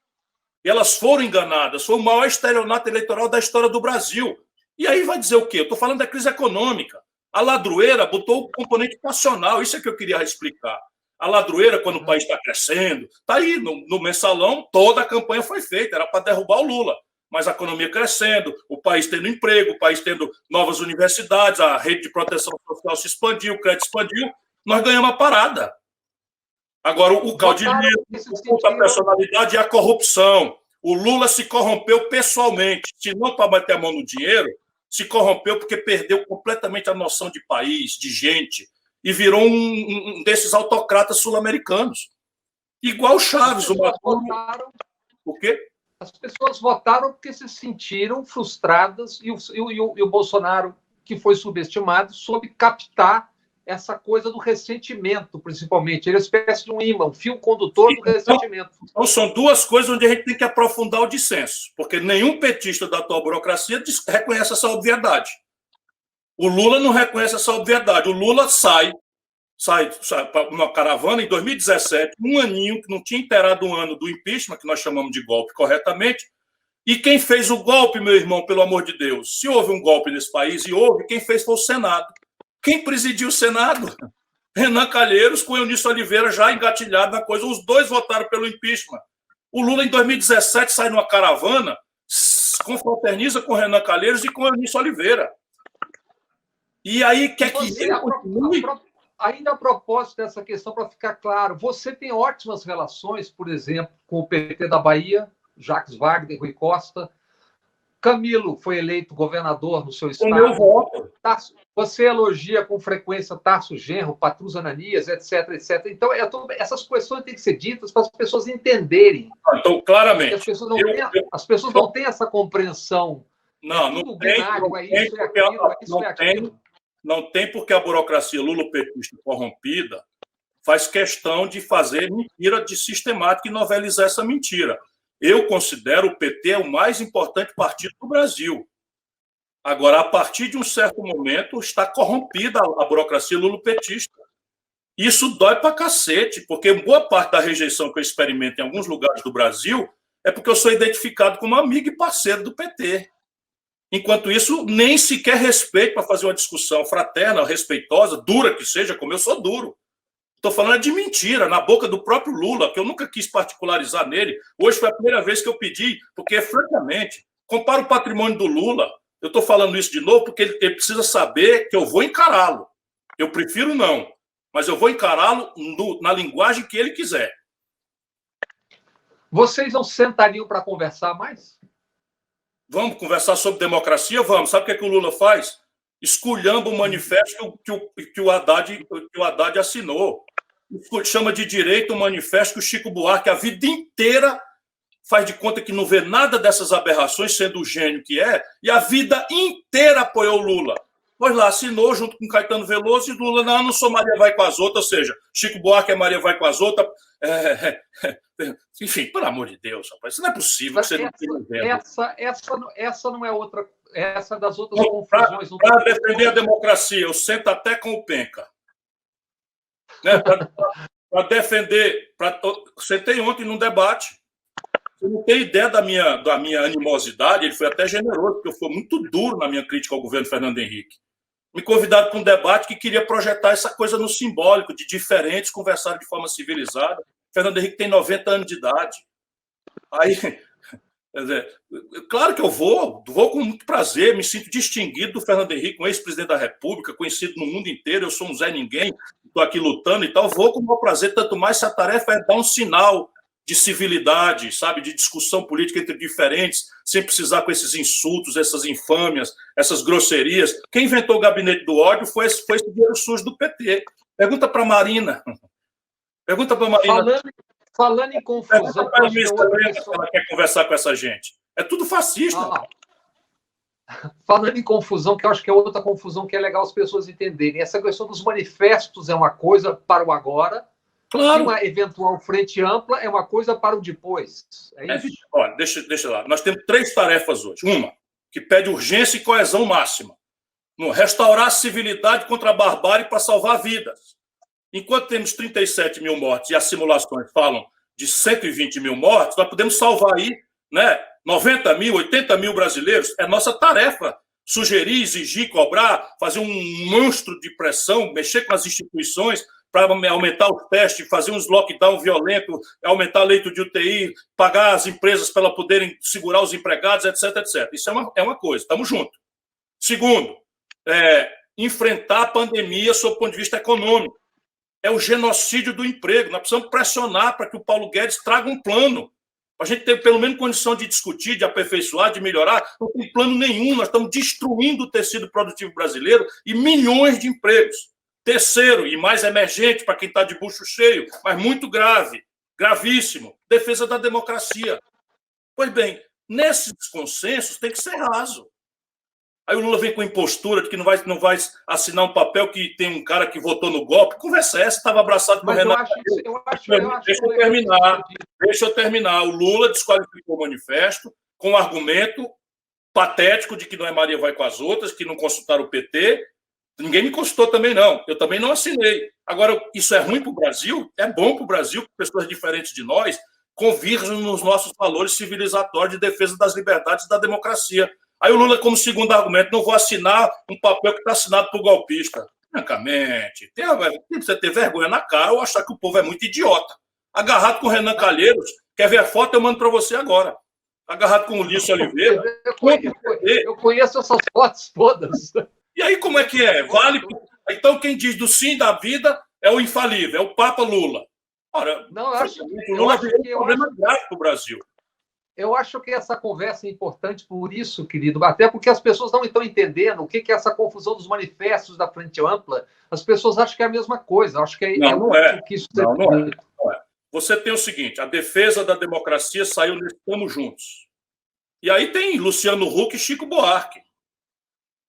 E elas foram enganadas. Foi o maior estelionato eleitoral da história do Brasil. E aí vai dizer o quê? Eu estou falando da crise econômica. A ladroeira botou o componente nacional. Isso é que eu queria explicar. A ladroeira, quando o país está crescendo, está aí no mensalão, toda a campanha foi feita. Era para derrubar o Lula. Mas a economia crescendo, o país tendo emprego, o país tendo novas universidades, a rede de proteção social se expandiu, o crédito expandiu, nós ganhamos a parada. Agora, o caudilhismo, o culto à personalidade e a corrupção. O Lula se corrompeu pessoalmente, se não para bater a mão no dinheiro, se corrompeu porque perdeu completamente a noção de país, de gente, e virou um desses autocratas sul-americanos. Igual Chaves, o Maduro. O quê?
As pessoas votaram porque se sentiram frustradas e o Bolsonaro, que foi subestimado, soube captar essa coisa do ressentimento, principalmente. Ele é uma espécie de um imã, um fio condutor do ressentimento.
Então, são duas coisas onde a gente tem que aprofundar o dissenso, porque nenhum petista da atual burocracia reconhece essa obviedade. O Lula não reconhece essa obviedade. O Lula sai para uma caravana em 2017, um aninho, que não tinha inteirado um ano do impeachment, que nós chamamos de golpe corretamente, e quem fez o golpe, meu irmão, pelo amor de Deus, se houve um golpe nesse país, e houve, quem fez foi o Senado. Quem presidiu o Senado? Renan Calheiros com Eunício Oliveira já engatilhado na coisa. Os dois votaram pelo impeachment. O Lula, em 2017, sai numa caravana, confraterniza com Renan Calheiros e com Eunício Oliveira. E aí, quer que ele continue?
Ainda a propósito dessa questão, para ficar claro, você tem ótimas relações, por exemplo, com o PT da Bahia, Jacques Wagner, Rui Costa. Camilo foi eleito governador no seu estado.
O meu voto.
Você elogia com frequência Tarso Genro, Patrus Ananias, etc, etc. Então, essas questões têm que ser ditas para as pessoas entenderem.
Então, claramente.
As pessoas não têm essa compreensão.
Não tem porque a burocracia lulopetista corrompida faz questão de fazer mentira de sistemática e novelizar essa mentira. Eu considero o PT o mais importante partido do Brasil. Agora, a partir de um certo momento, está corrompida a burocracia lulopetista. Isso dói pra cacete, porque boa parte da rejeição que eu experimento em alguns lugares do Brasil é porque eu sou identificado como amigo e parceiro do PT. Enquanto isso, nem sequer respeito para fazer uma discussão fraterna, respeitosa, dura que seja, como eu sou duro. Estou falando de mentira, na boca do próprio Lula, que eu nunca quis particularizar nele. Hoje foi a primeira vez que eu pedi, porque, francamente, Compara o patrimônio do Lula. Eu estou falando isso de novo porque ele precisa saber que eu vou encará-lo. Eu prefiro não, mas eu vou encará-lo na linguagem que ele quiser.
Vocês não sentariam para conversar mais?
Vamos conversar sobre democracia? Vamos. Sabe o que o Lula faz? Esculhamba o manifesto que o Haddad assinou. Chama de direito o manifesto que o Chico Buarque a vida inteira faz de conta que não vê nada dessas aberrações, sendo o gênio que é, e a vida inteira apoiou o Lula. Pois lá, assinou junto com Caetano Veloso e Lula, não sou Maria vai com as outras, ou seja, Chico Buarque é Maria vai com as outras. Enfim, pelo amor de Deus, rapaz, isso não é possível que você não tenha vendo.
Essa não é outra, essa das outras confusões.
Para defender a democracia, eu sento até com o penca. Né? Para defender, sentei ontem num debate. Você não tem ideia da minha animosidade, ele foi até generoso, porque eu fui muito duro na minha crítica ao governo Fernando Henrique. Me convidaram para um debate que queria projetar essa coisa no simbólico, de diferentes conversarem de forma civilizada. Fernando Henrique tem 90 anos de idade. Aí, quer dizer, claro que eu vou com muito prazer, me sinto distinguido do Fernando Henrique, um ex-presidente da República, conhecido no mundo inteiro, eu sou um Zé Ninguém, estou aqui lutando e tal, vou com o meu prazer, tanto mais se a tarefa é dar um sinal de civilidade, sabe, de discussão política entre diferentes, sem precisar com esses insultos, essas infâmias, essas grosserias. Quem inventou o gabinete do ódio foi esse dinheiro sujo do PT. Pergunta para a Marina.
Falando em confusão...
Ela quer conversar com essa gente. É tudo fascista.
Falando em confusão, que eu acho que é outra confusão que é legal as pessoas entenderem. Essa questão dos manifestos é uma coisa para o agora,
claro.
E uma eventual frente ampla é uma coisa para o depois. É isso?
Olha, deixa lá. Nós temos 3 tarefas hoje. Uma, que pede urgência e coesão máxima. Restaurar a civilidade contra a barbárie para salvar vidas. Enquanto temos 37 mil mortes e as simulações falam de 120 mil mortes, nós podemos salvar aí, né, 90 mil, 80 mil brasileiros. É nossa tarefa sugerir, exigir, cobrar, fazer um monstro de pressão, mexer com as instituições para aumentar os testes, fazer uns lockdown violentos, aumentar leito de UTI, pagar as empresas para elas poderem segurar os empregados, etc, etc. Isso é uma coisa, estamos juntos. Segundo, enfrentar a pandemia sob o ponto de vista econômico. É o genocídio do emprego. Nós precisamos pressionar para que o Paulo Guedes traga um plano, para a gente ter pelo menos condição de discutir, de aperfeiçoar, de melhorar. Não tem plano nenhum, nós estamos destruindo o tecido produtivo brasileiro e milhões de empregos. Terceiro, e mais emergente para quem está de bucho cheio, mas muito grave, gravíssimo, defesa da democracia. Pois bem, nesses consensos tem que ser raso. Aí o Lula vem com impostura de que não vai assinar um papel que tem um cara que votou no golpe. Conversa essa, estava abraçado com o Renato. Deixa eu terminar. O Lula desqualificou o manifesto com o argumento patético de que não é Maria vai com as outras, que não consultaram o PT. Ninguém me consultou também, não. Eu também não assinei. Agora, isso é ruim para o Brasil? É bom para o Brasil, que pessoas diferentes de nós convirjam nos nossos valores civilizatórios de defesa das liberdades e da democracia. Aí o Lula, como segundo argumento, não vou assinar um papel que está assinado por golpista. Francamente, você ter vergonha na cara ou achar que o povo é muito idiota. Agarrado com o Renan Calheiros, quer ver a foto? Eu mando para você agora. Agarrado com o Ulisses Oliveira.
Eu conheço essas fotos todas.
E aí, como é que é? Vale. Então, quem diz do sim da vida é o infalível, é o Papa Lula. Ora,
não, eu acho
o Lula é um problema grave para o Brasil.
Eu acho que essa conversa é importante por isso, querido, até porque as pessoas não estão entendendo o que é essa confusão dos manifestos da Frente Ampla. As pessoas acham que é a mesma coisa. Acho que
não é.
Que isso
não é. Você tem o seguinte, a defesa da democracia saiu nesse Estamos Juntos. E aí tem Luciano Huck e Chico Buarque.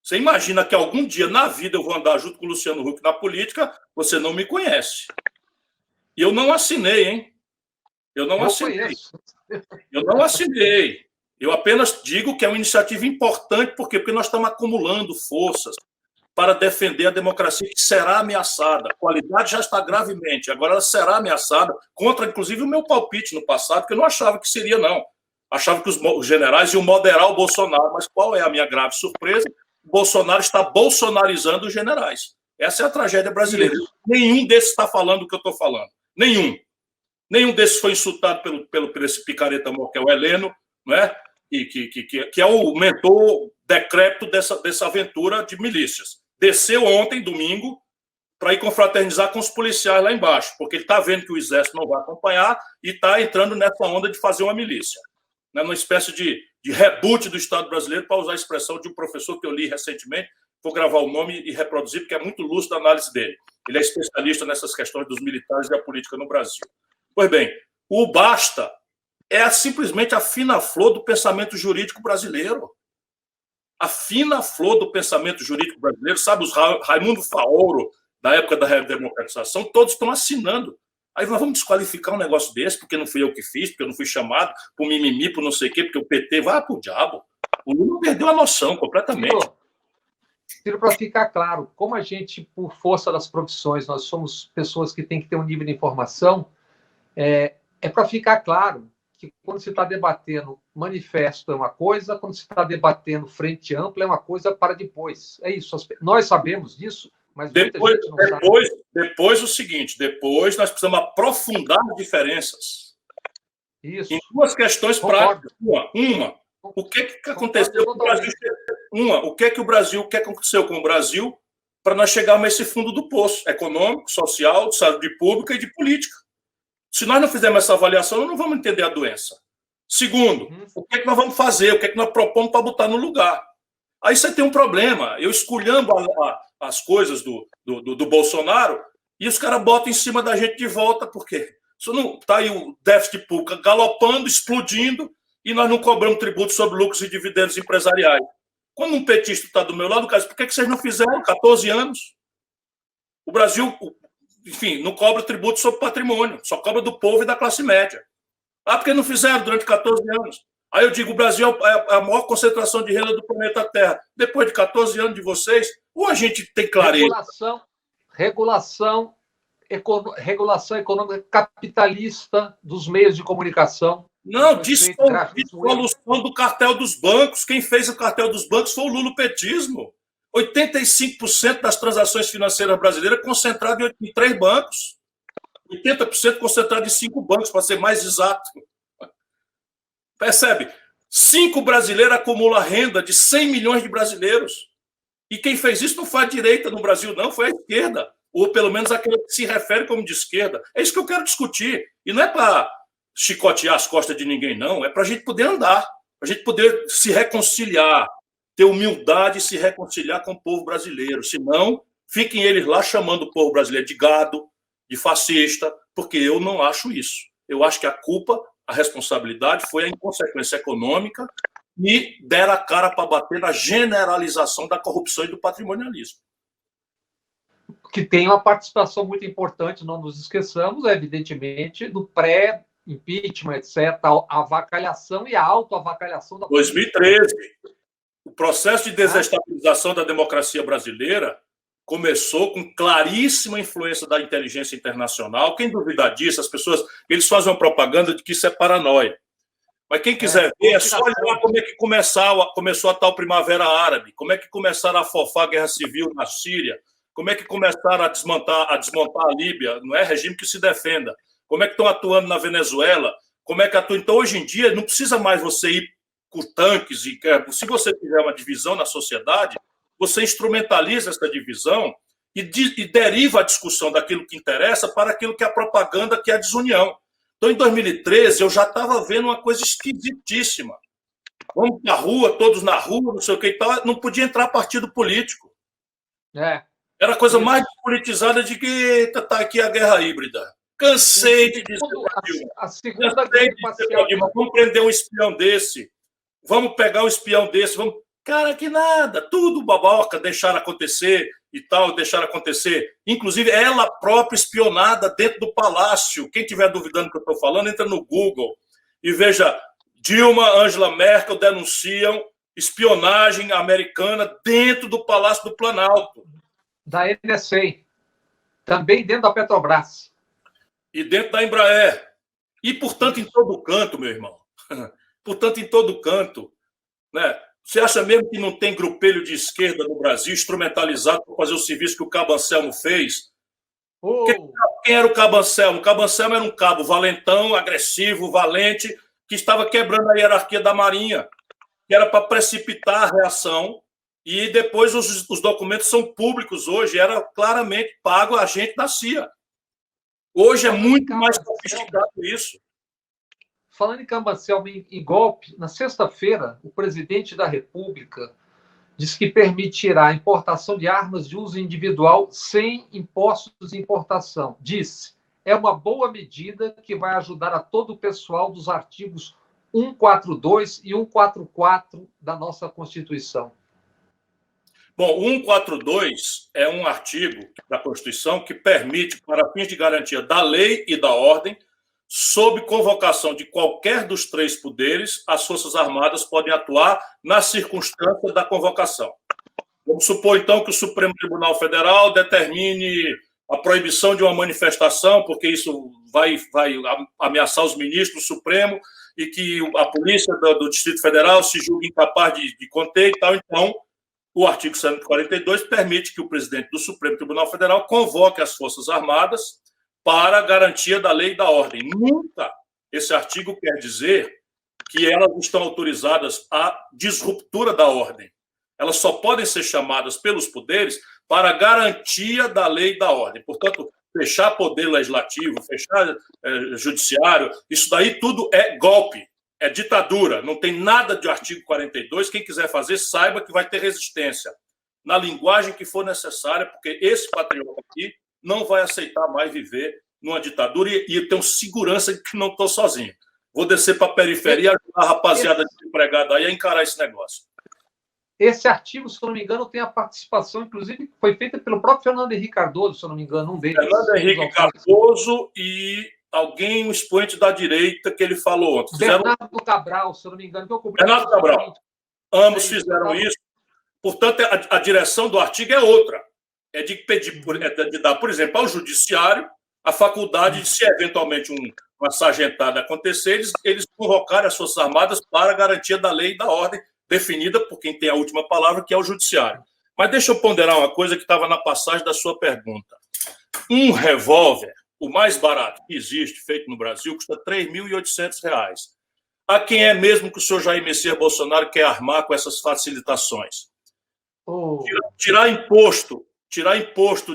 Você imagina que algum dia na vida eu vou andar junto com o Luciano Huck na política, você não me conhece. E eu não assinei, hein? Eu não assinei. Eu apenas digo que é uma iniciativa importante, por quê? Porque nós estamos acumulando forças para defender a democracia que será ameaçada. A qualidade já está gravemente, agora ela será ameaçada, contra, inclusive, o meu palpite no passado, que eu não achava que seria, não. Achava que os generais iam moderar o Bolsonaro, mas qual é a minha grave surpresa? O Bolsonaro está bolsonarizando os generais. Essa é a tragédia brasileira. Nenhum desses está falando o que eu estou falando. Nenhum desses foi insultado pelo esse picareta que é o Heleno, não é? que é o mentor decrépito dessa aventura de milícias. Desceu ontem, domingo, para ir confraternizar com os policiais lá embaixo, porque ele está vendo que o exército não vai acompanhar e está entrando nessa onda de fazer uma milícia, né, numa espécie de reboot do Estado brasileiro, para usar a expressão de um professor que eu li recentemente. Vou gravar o nome e reproduzir, porque é muito lúcido a análise dele. Ele é especialista nessas questões dos militares e da política no Brasil. Pois bem, o basta é simplesmente a fina flor do pensamento jurídico brasileiro. A fina flor do pensamento jurídico brasileiro, sabe, os Raimundo Faoro, da época da redemocratização, todos estão assinando. Aí nós vamos desqualificar um negócio desse, porque não fui eu que fiz, porque eu não fui chamado, por mimimi, por não sei o quê, porque o PT vai pro diabo. O Lula perdeu a noção completamente.
Ciro, para ficar claro, como a gente, por força das profissões, nós somos pessoas que têm que ter um nível de informação, é para ficar claro que quando se está debatendo manifesto é uma coisa, quando se está debatendo frente ampla é uma coisa para depois. É isso. Nós sabemos disso, mas
depois o seguinte, depois nós precisamos aprofundar as diferenças.
Isso.
Em duas questões práticas. Uma, o que aconteceu com o Brasil? O que aconteceu com o Brasil para nós chegarmos a esse fundo do poço econômico, social, de saúde pública e de política? Se nós não fizermos essa avaliação, nós não vamos entender a doença. Segundo, o que nós vamos fazer? O que nós propomos para botar no lugar? Aí você tem um problema. Eu esculhambo as coisas do Bolsonaro e os caras botam em cima da gente de volta, porque isso não está aí o déficit público galopando, explodindo, e nós não cobramos tributo sobre lucros e dividendos empresariais. Quando um petista está do meu lado, por que vocês não fizeram 14 anos? O Brasil, enfim, não cobra tributo sobre patrimônio, só cobra do povo e da classe média. Porque não fizeram durante 14 anos. Aí eu digo, o Brasil é a maior concentração de renda do planeta Terra. Depois de 14 anos de vocês, ou a gente tem clareza...
Regulação econômica capitalista dos meios de comunicação.
Não, dissolução do cartel dos bancos. Quem fez o cartel dos bancos foi o lulopetismo. 85% das transações financeiras brasileiras concentradas em 3 bancos. 80% concentrado em 5 bancos, para ser mais exato. Percebe? 5 brasileiros acumulam renda de 100 milhões de brasileiros. E quem fez isso não foi a direita no Brasil, não, foi a esquerda. Ou pelo menos aquele que se refere como de esquerda. É isso que eu quero discutir. E não é para chicotear as costas de ninguém, não. É para a gente poder andar, para a gente poder se reconciliar, ter humildade e se reconciliar com o povo brasileiro. Senão, fiquem eles lá chamando o povo brasileiro de gado, de fascista, porque eu não acho isso. Eu acho que a culpa, a responsabilidade foi a inconsequência econômica e deram a cara para bater na generalização da corrupção e do patrimonialismo.
Que tem uma participação muito importante, não nos esqueçamos, evidentemente, do pré-impeachment, etc., a avacalhação e a autoavacalhação da
2013. O processo de desestabilização da democracia brasileira começou com claríssima influência da inteligência internacional. Quem duvidar disso, as pessoas, eles fazem uma propaganda de que isso é paranoia. Mas quem quiser ver, é só olhar como é que começou a tal Primavera Árabe, como é que começaram a afofar a guerra civil na Síria, como é que começaram a desmontar a Líbia, não é regime que se defenda, como é que estão atuando na Venezuela, como é que atuam. Então, hoje em dia, não precisa mais você ir por tanques, se você tiver uma divisão na sociedade, você instrumentaliza essa divisão e deriva a discussão daquilo que interessa para aquilo que é a propaganda, que é a desunião. Então, em 2013, eu já estava vendo uma coisa esquisitíssima. Vamos para a rua, todos na rua, não sei o que e tal, não podia entrar partido político. Era a coisa mais politizada de que está aqui a guerra híbrida. Cansei de dizer
a segunda guerra espacial.
Vamos prender um espião desse. Vamos pegar um espião desse. Cara, que nada. Tudo baboca, deixaram acontecer e tal, deixaram acontecer. Inclusive, ela própria espionada dentro do palácio. Quem estiver duvidando do que eu estou falando, entra no Google e veja, Dilma, Angela Merkel denunciam espionagem americana dentro do Palácio do Planalto.
Da NSA. Também dentro da Petrobras.
E dentro da Embraer. E, portanto, em todo canto, meu irmão. Portanto, em todo canto. Né? Você acha mesmo que não tem grupelho de esquerda no Brasil instrumentalizado para fazer o serviço que o Cabo Anselmo fez? Quem era o Cabo Anselmo? O Cabo Anselmo era um cabo valentão, agressivo, valente, que estava quebrando a hierarquia da Marinha. que era para precipitar a reação, e depois os documentos são públicos hoje, era claramente pago a gente da CIA. Hoje é muito mais sofisticado isso.
Falando em Cambacelma e golpe, na sexta-feira, o presidente da República disse que permitirá a importação de armas de uso individual sem impostos de importação. Disse, é uma boa medida que vai ajudar a todo o pessoal dos artigos 142 e 144 da nossa Constituição.
Bom, o 142 é um artigo da Constituição que permite, para fins de garantia da lei e da ordem, sob convocação de qualquer dos três poderes, as Forças Armadas podem atuar na circunstância da convocação. Vamos supor, então, que o Supremo Tribunal Federal determine a proibição de uma manifestação, porque isso vai ameaçar os ministros do Supremo, e que a polícia do Distrito Federal se julgue incapaz de conter e tal. Então, o artigo 142 permite que o presidente do Supremo Tribunal Federal convoque as Forças Armadas para a garantia da lei e da ordem. Nunca esse artigo quer dizer que elas estão autorizadas à disruptura da ordem. Elas só podem ser chamadas pelos poderes para a garantia da lei e da ordem. Portanto, fechar poder legislativo, fechar judiciário, isso daí tudo é golpe, é ditadura. Não tem nada de artigo 42. Quem quiser fazer, saiba que vai ter resistência na linguagem que for necessária, porque esse patriota aqui não vai aceitar mais viver numa ditadura, e eu tenho segurança de que não estou sozinho. Vou descer para a periferia e ajudar a rapaziada desempregada aí a encarar esse negócio.
Esse artigo, se eu não me engano, tem a participação, inclusive, foi feita pelo próprio Fernando Henrique Cardoso, se eu não me engano, um deles.
Fernando Henrique Cardoso e alguém, um expoente da direita, que ele falou ontem.
Bernardo Cabral, se eu não me engano.
Bernardo Cabral. Ambos fizeram isso. Portanto, a direção do artigo é outra. É de pedir, de dar, por exemplo, ao judiciário a faculdade de, se eventualmente uma sargentada acontecer, eles convocarem as Forças Armadas para a garantia da lei e da ordem, definida por quem tem a última palavra, que é o judiciário. Mas deixa eu ponderar uma coisa que estava na passagem da sua pergunta. Um revólver, o mais barato que existe, feito no Brasil, custa R$ 3.800. A quem é mesmo que o senhor Jair Messias Bolsonaro quer armar com essas facilitações? Tirar imposto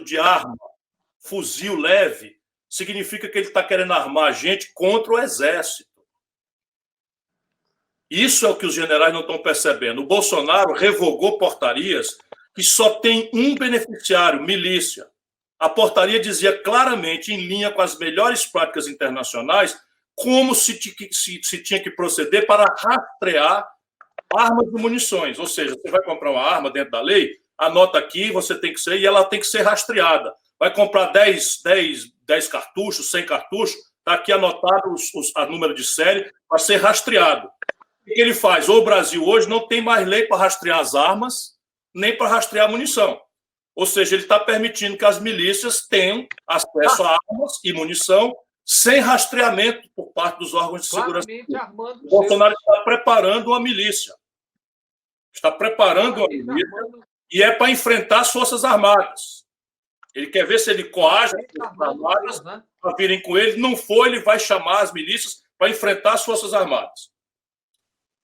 de arma, fuzil leve, significa que ele está querendo armar a gente contra o exército. Isso é o que os generais não estão percebendo. O Bolsonaro revogou portarias que só tem um beneficiário, milícia. A portaria dizia claramente, em linha com as melhores práticas internacionais, como se tinha que proceder para rastrear armas e munições. Ou seja, você vai comprar uma arma dentro da lei, anota aqui, você tem que ser, e ela tem que ser rastreada. Vai comprar 10 cartuchos, 100 cartuchos, está aqui anotado a número de série para ser rastreado. O que ele faz? O Brasil hoje não tem mais lei para rastrear as armas, nem para rastrear a munição. Ou seja, ele está permitindo que as milícias tenham acesso a armas e munição sem rastreamento por parte dos órgãos de segurança. O Bolsonaro está preparando uma milícia. Está preparando uma milícia e é para enfrentar as Forças Armadas. Ele quer ver se ele coage as Forças Armadas para virem com ele. Não for, ele vai chamar as milícias para enfrentar as Forças Armadas.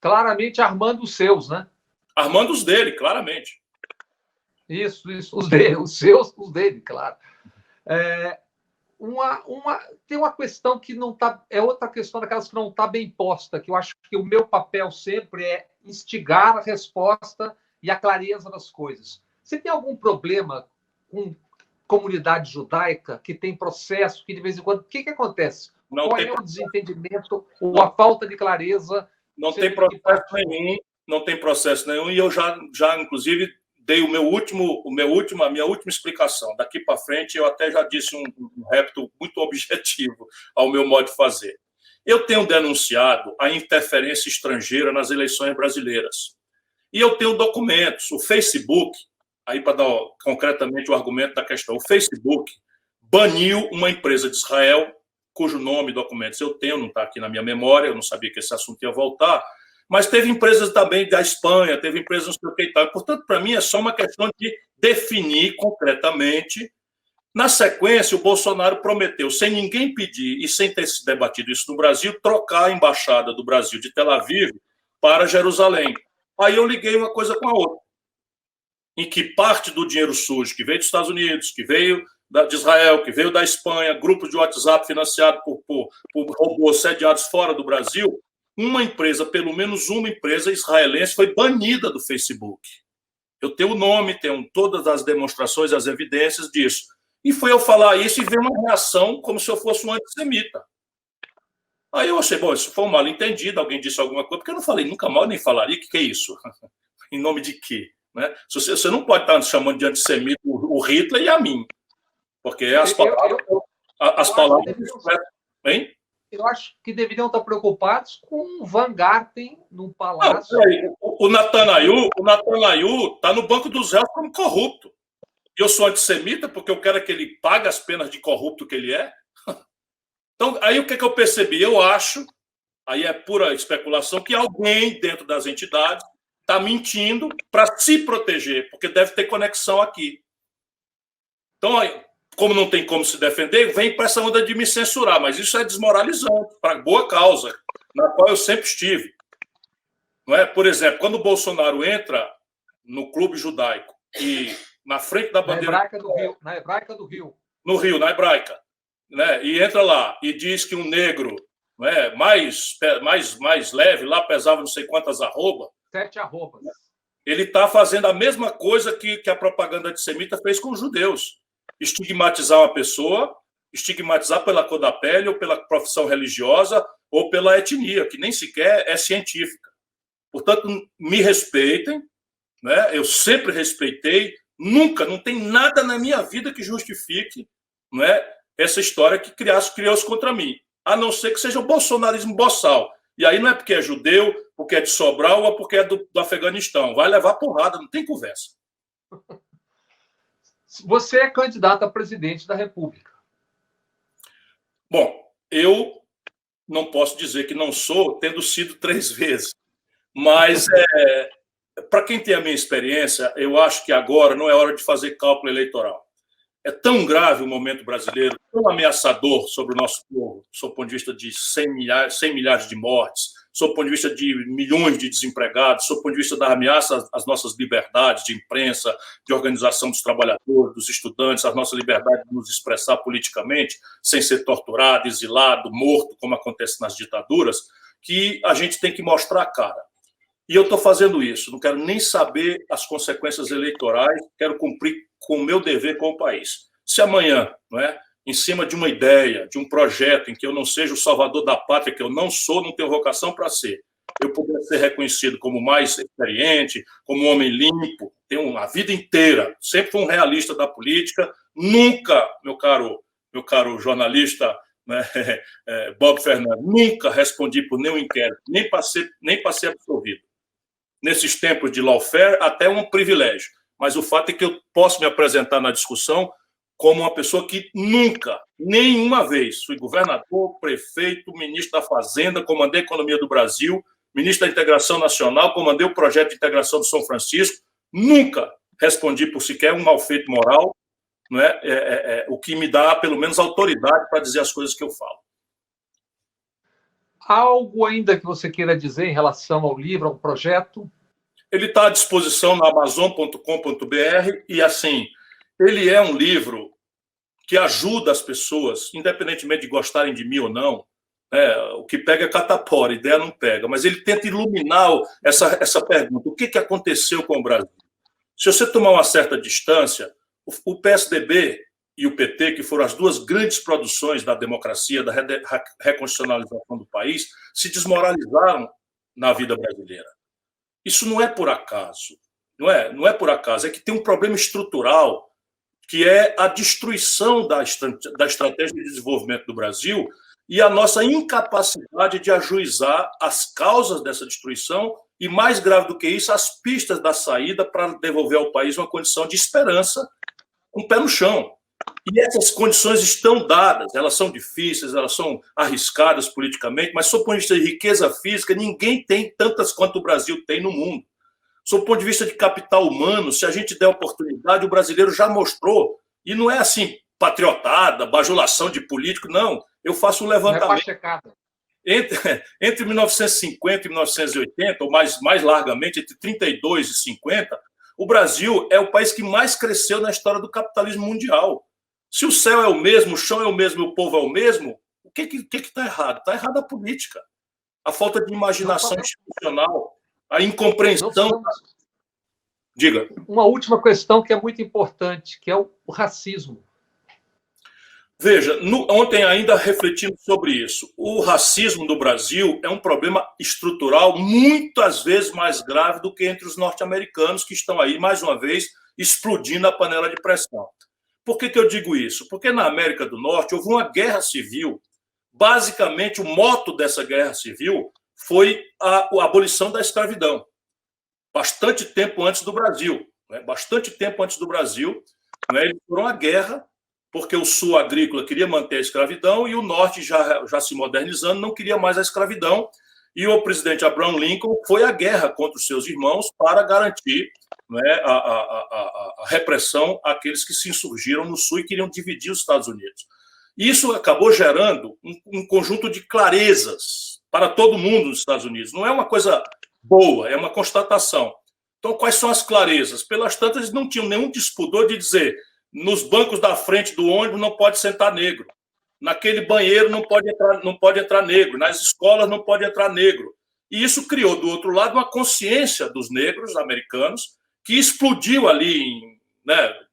Claramente armando os seus, né?
Armando os dele, claramente.
Isso, os dele, os seus, os dele, claro. Tem uma questão que não está... É outra questão daquelas que não está bem posta, que eu acho que o meu papel sempre é instigar a resposta e a clareza das coisas. Você tem algum problema com comunidade judaica que tem processo, que de vez em quando... O que acontece? Qual é o desentendimento ou a falta de clareza?
Não tem processo nenhum, não tem processo nenhum, e eu já inclusive, dei a minha última explicação. Daqui para frente, eu até já disse um repto muito objetivo ao meu modo de fazer. Eu tenho denunciado a interferência estrangeira nas eleições brasileiras. E eu tenho documentos. O Facebook, aí para dar concretamente o argumento da questão, o Facebook baniu uma empresa de Israel, cujo nome e documentos eu tenho, não está aqui na minha memória, eu não sabia que esse assunto ia voltar, mas teve empresas também da Espanha, teve empresas não sei o que e tal. Portanto, para mim, é só uma questão de definir concretamente. Na sequência, o Bolsonaro prometeu, sem ninguém pedir e sem ter se debatido isso no Brasil, trocar a embaixada do Brasil de Tel Aviv para Jerusalém. Aí eu liguei uma coisa com a outra, em que parte do dinheiro sujo que veio dos Estados Unidos, que veio de Israel, que veio da Espanha, grupos de WhatsApp financiados por robôs sediados fora do Brasil, uma empresa, pelo menos uma empresa israelense, foi banida do Facebook. Eu tenho o nome, tenho todas as demonstrações, as evidências disso. E foi eu falar isso e ver uma reação como se eu fosse um antissemita. Aí eu achei, bom, isso foi um mal entendido, alguém disse alguma coisa, porque eu não falei nunca mal, nem falaria, o que é isso? Em nome de quê? Né? Você não pode estar chamando de antissemita o Hitler e a mim, porque as palavras... Hein?
Eu acho que deveriam estar preocupados com o Van Garten no palácio.
Não, o Netanyahu está no banco dos réus como corrupto. E eu sou antissemita porque eu quero que ele pague as penas de corrupto que ele é? Então, aí o que eu percebi? Eu acho, aí é pura especulação, que alguém dentro das entidades está mentindo para se proteger, porque deve ter conexão aqui. Então, como não tem como se defender, vem para essa onda de me censurar, mas isso é desmoralizante, para boa causa, na qual eu sempre estive. Não é? Por exemplo, quando o Bolsonaro entra no clube judaico e na frente da bandeira...
Na Hebraica do Rio.
No Rio, na Hebraica. Né? E entra lá e diz que um negro, né, mais leve, lá pesava não sei quantas arrobas.
7 arrobas.
Ele está fazendo a mesma coisa que a propaganda antissemita fez com os judeus. Estigmatizar uma pessoa, estigmatizar pela cor da pele, ou pela profissão religiosa, ou pela etnia, que nem sequer é científica. Portanto, me respeitem, né? Eu sempre respeitei, nunca, não tem nada na minha vida que justifique, né, essa história que criou-se contra mim, a não ser que seja o bolsonarismo boçal. E aí não é porque é judeu, porque é de Sobral ou porque é do Afeganistão. Vai levar porrada, não tem conversa.
Você é candidato a presidente da República.
Bom, eu não posso dizer que não sou, tendo sido 3 vezes. Mas, para quem tem a minha experiência, eu acho que agora não é hora de fazer cálculo eleitoral. É tão grave o momento brasileiro, tão ameaçador sobre o nosso povo, sob o ponto de vista de 100 milhares de mortes, sob o ponto de vista de milhões de desempregados, sob o ponto de vista da ameaça às nossas liberdades de imprensa, de organização dos trabalhadores, dos estudantes, a nossa liberdade de nos expressar politicamente, sem ser torturado, exilado, morto, como acontece nas ditaduras, que a gente tem que mostrar a cara. E eu estou fazendo isso, não quero nem saber as consequências eleitorais, quero cumprir com o meu dever com o país. Se amanhã, não é, em cima de uma ideia, de um projeto em que eu não seja o salvador da pátria, que eu não sou, não tenho vocação para ser, eu puder ser reconhecido como mais experiente, como um homem limpo, tenho a vida inteira, sempre fui um realista da política, nunca, meu caro jornalista, né, Bob Fernandes, nunca respondi por nenhum inquérito, nem passei absolvido. Nesses tempos de lawfare, até um privilégio. Mas o fato é que eu posso me apresentar na discussão como uma pessoa que nunca, nenhuma vez, fui governador, prefeito, ministro da Fazenda, comandei a economia do Brasil, ministro da Integração Nacional, comandei o projeto de integração do São Francisco, nunca respondi por sequer um malfeito moral, não é? O que me dá, pelo menos, autoridade para dizer as coisas que eu falo.
Algo ainda que você queira dizer em relação ao livro, ao projeto?
Ele está à disposição na Amazon.com.br e, assim, ele é um livro que ajuda as pessoas, independentemente de gostarem de mim ou não, né? O que pega é catapora, a ideia não pega, mas ele tenta iluminar essa pergunta: o que aconteceu com o Brasil? Se você tomar uma certa distância, o PSDB e o PT, que foram as 2 grandes produções da democracia, da reconstitucionalização do país, se desmoralizaram na vida brasileira. Isso não é por acaso, não é por acaso, é que tem um problema estrutural, que é a destruição da estratégia de desenvolvimento do Brasil e a nossa incapacidade de ajuizar as causas dessa destruição e, mais grave do que isso, as pistas da saída para devolver ao país uma condição de esperança, com o pé no chão. E essas condições estão dadas, elas são difíceis, elas são arriscadas politicamente, mas, sob o ponto de vista de riqueza física, ninguém tem tantas quanto o Brasil tem no mundo. Sob o ponto de vista de capital humano, se a gente der oportunidade, o brasileiro já mostrou, e não é assim, patriotada, bajulação de político, não. Eu faço um levantamento.
Não é pachecada.
Entre 1950 e 1980, ou mais largamente, entre 32 e 50, o Brasil é o país que mais cresceu na história do capitalismo mundial. Se o céu é o mesmo, o chão é o mesmo, o povo é o mesmo, o que está errado? Está errada a política, a falta de imaginação institucional, a incompreensão. Diga.
Uma última questão que é muito importante, que é o racismo.
Veja, ontem ainda refletimos sobre isso. O racismo no Brasil é um problema estrutural muitas vezes mais grave do que entre os norte-americanos, que estão aí, mais uma vez, explodindo a panela de pressão. Por que eu digo isso? Porque na América do Norte houve uma guerra civil. Basicamente, o moto dessa guerra civil foi a abolição da escravidão. Bastante tempo antes do Brasil. Bastante tempo antes do Brasil, eles foram à guerra, porque o sul agrícola queria manter a escravidão e o norte, já se modernizando, não queria mais a escravidão. E o presidente Abraham Lincoln foi à guerra contra os seus irmãos para garantir a repressão àqueles que se insurgiram no sul e queriam dividir os Estados Unidos. Isso acabou gerando um conjunto de clarezas para todo mundo nos Estados Unidos. Não é uma coisa boa, é uma constatação. Então, quais são as clarezas? Pelas tantas, eles não tinham nenhum despudor de dizer: nos bancos da frente do ônibus não pode sentar negro, naquele banheiro não pode entrar negro, nas escolas não pode entrar negro. E isso criou, do outro lado, uma consciência dos negros americanos que explodiu ali em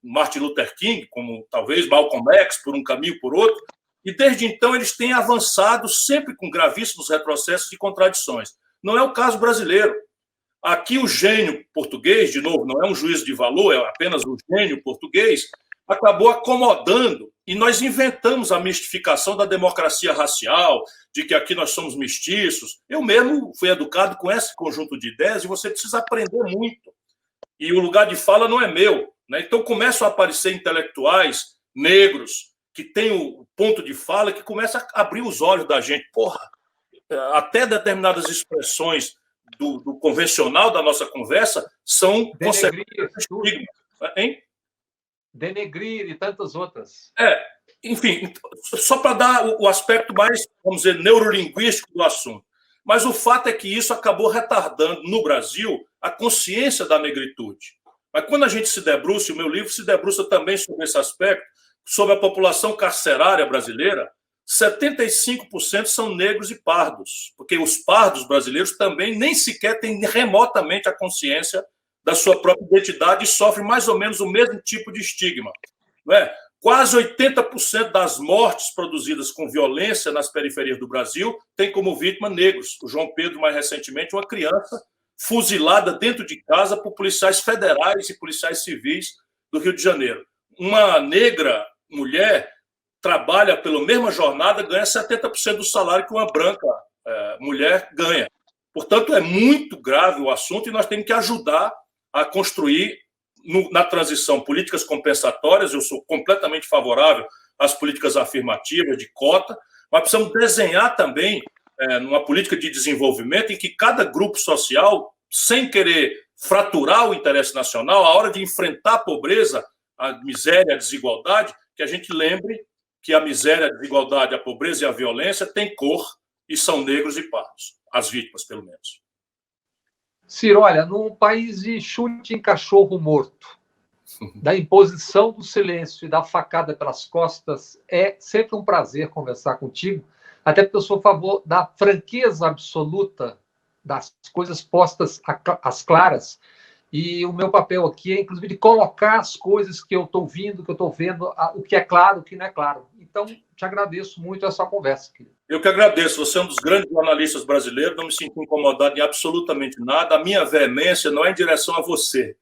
Martin Luther King, como talvez Malcolm X, por um caminho por outro, e desde então eles têm avançado sempre com gravíssimos retrocessos e contradições. Não é o caso brasileiro. Aqui o gênio português, de novo, não é um juízo de valor, é apenas um gênio português, acabou acomodando, e nós inventamos a mistificação da democracia racial, de que aqui nós somos mestiços. Eu mesmo fui educado com esse conjunto de ideias e você precisa aprender muito. E o lugar de fala não é meu. Então começam a aparecer intelectuais negros que têm o ponto de fala que começa a abrir os olhos da gente. Porra, até determinadas expressões do convencional da nossa conversa são
consequências do estigma. Denegrir e tantas outras.
Enfim, só para dar o aspecto mais, vamos dizer, neurolinguístico do assunto. Mas o fato é que isso acabou retardando no Brasil a consciência da negritude. Mas quando a gente se debruça, e o meu livro se debruça também sobre esse aspecto, sobre a população carcerária brasileira, 75% são negros e pardos, porque os pardos brasileiros também nem sequer têm remotamente a consciência da sua própria identidade e sofrem mais ou menos o mesmo tipo de estigma. Quase 80% das mortes produzidas com violência nas periferias do Brasil têm como vítima negros. O João Pedro, mais recentemente, uma criança fuzilada dentro de casa por policiais federais e policiais civis do Rio de Janeiro. Uma negra mulher trabalha pela mesma jornada, ganha 70% do salário que uma branca mulher ganha. Portanto, é muito grave o assunto e nós temos que ajudar a construir, na transição, políticas compensatórias. Eu sou completamente favorável às políticas afirmativas, de cota, mas precisamos desenhar também uma política de desenvolvimento em que cada grupo social, sem querer fraturar o interesse nacional, a hora de enfrentar a pobreza, a miséria, a desigualdade, que a gente lembre que a miséria, a desigualdade, a pobreza e a violência têm cor e são negros e pardos, as vítimas, pelo menos.
Ciro, olha, num país de chute em cachorro morto, da imposição do silêncio e da facada pelas costas, é sempre um prazer conversar contigo, até porque eu sou a favor da franqueza absoluta das coisas postas às claras, e o meu papel aqui é, inclusive, de colocar as coisas que eu estou ouvindo, que eu estou vendo, o que é claro, o que não é claro. Então, te agradeço muito essa conversa, querido.
Eu que agradeço. Você é um dos grandes jornalistas brasileiros, não me sinto incomodado em absolutamente nada. A minha veemência não é em direção a você,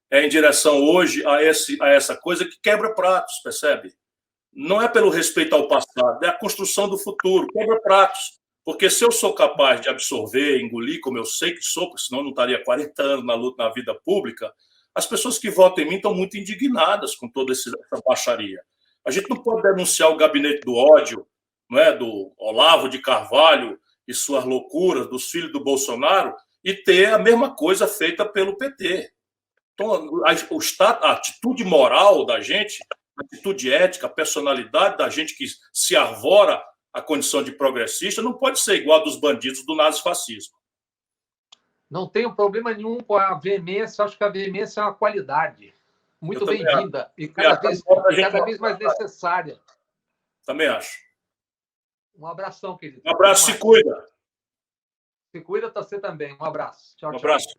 é em direção hoje a essa coisa que quebra pratos, percebe? Não é pelo respeito ao passado, é a construção do futuro, quebra pratos. Porque se eu sou capaz de absorver, engolir, como eu sei que sou, porque senão eu não estaria 40 anos na luta na vida pública, as pessoas que votam em mim estão muito indignadas com toda essa baixaria. A gente não pode denunciar o gabinete do ódio, do Olavo de Carvalho e suas loucuras, dos filhos do Bolsonaro, e ter a mesma coisa feita pelo PT. Então, a atitude moral da gente, a atitude ética, a personalidade da gente que se arvora a condição de progressista, não pode ser igual a dos bandidos do nazifascismo.
Não tenho problema nenhum com a veemência, acho que a veemência é uma qualidade muito bem-vinda e cada vez mais necessária.
Também acho.
Um abração, querido.
Um abraço, se cuida.
Se cuida, você também. Um abraço. Tchau,
Um abraço.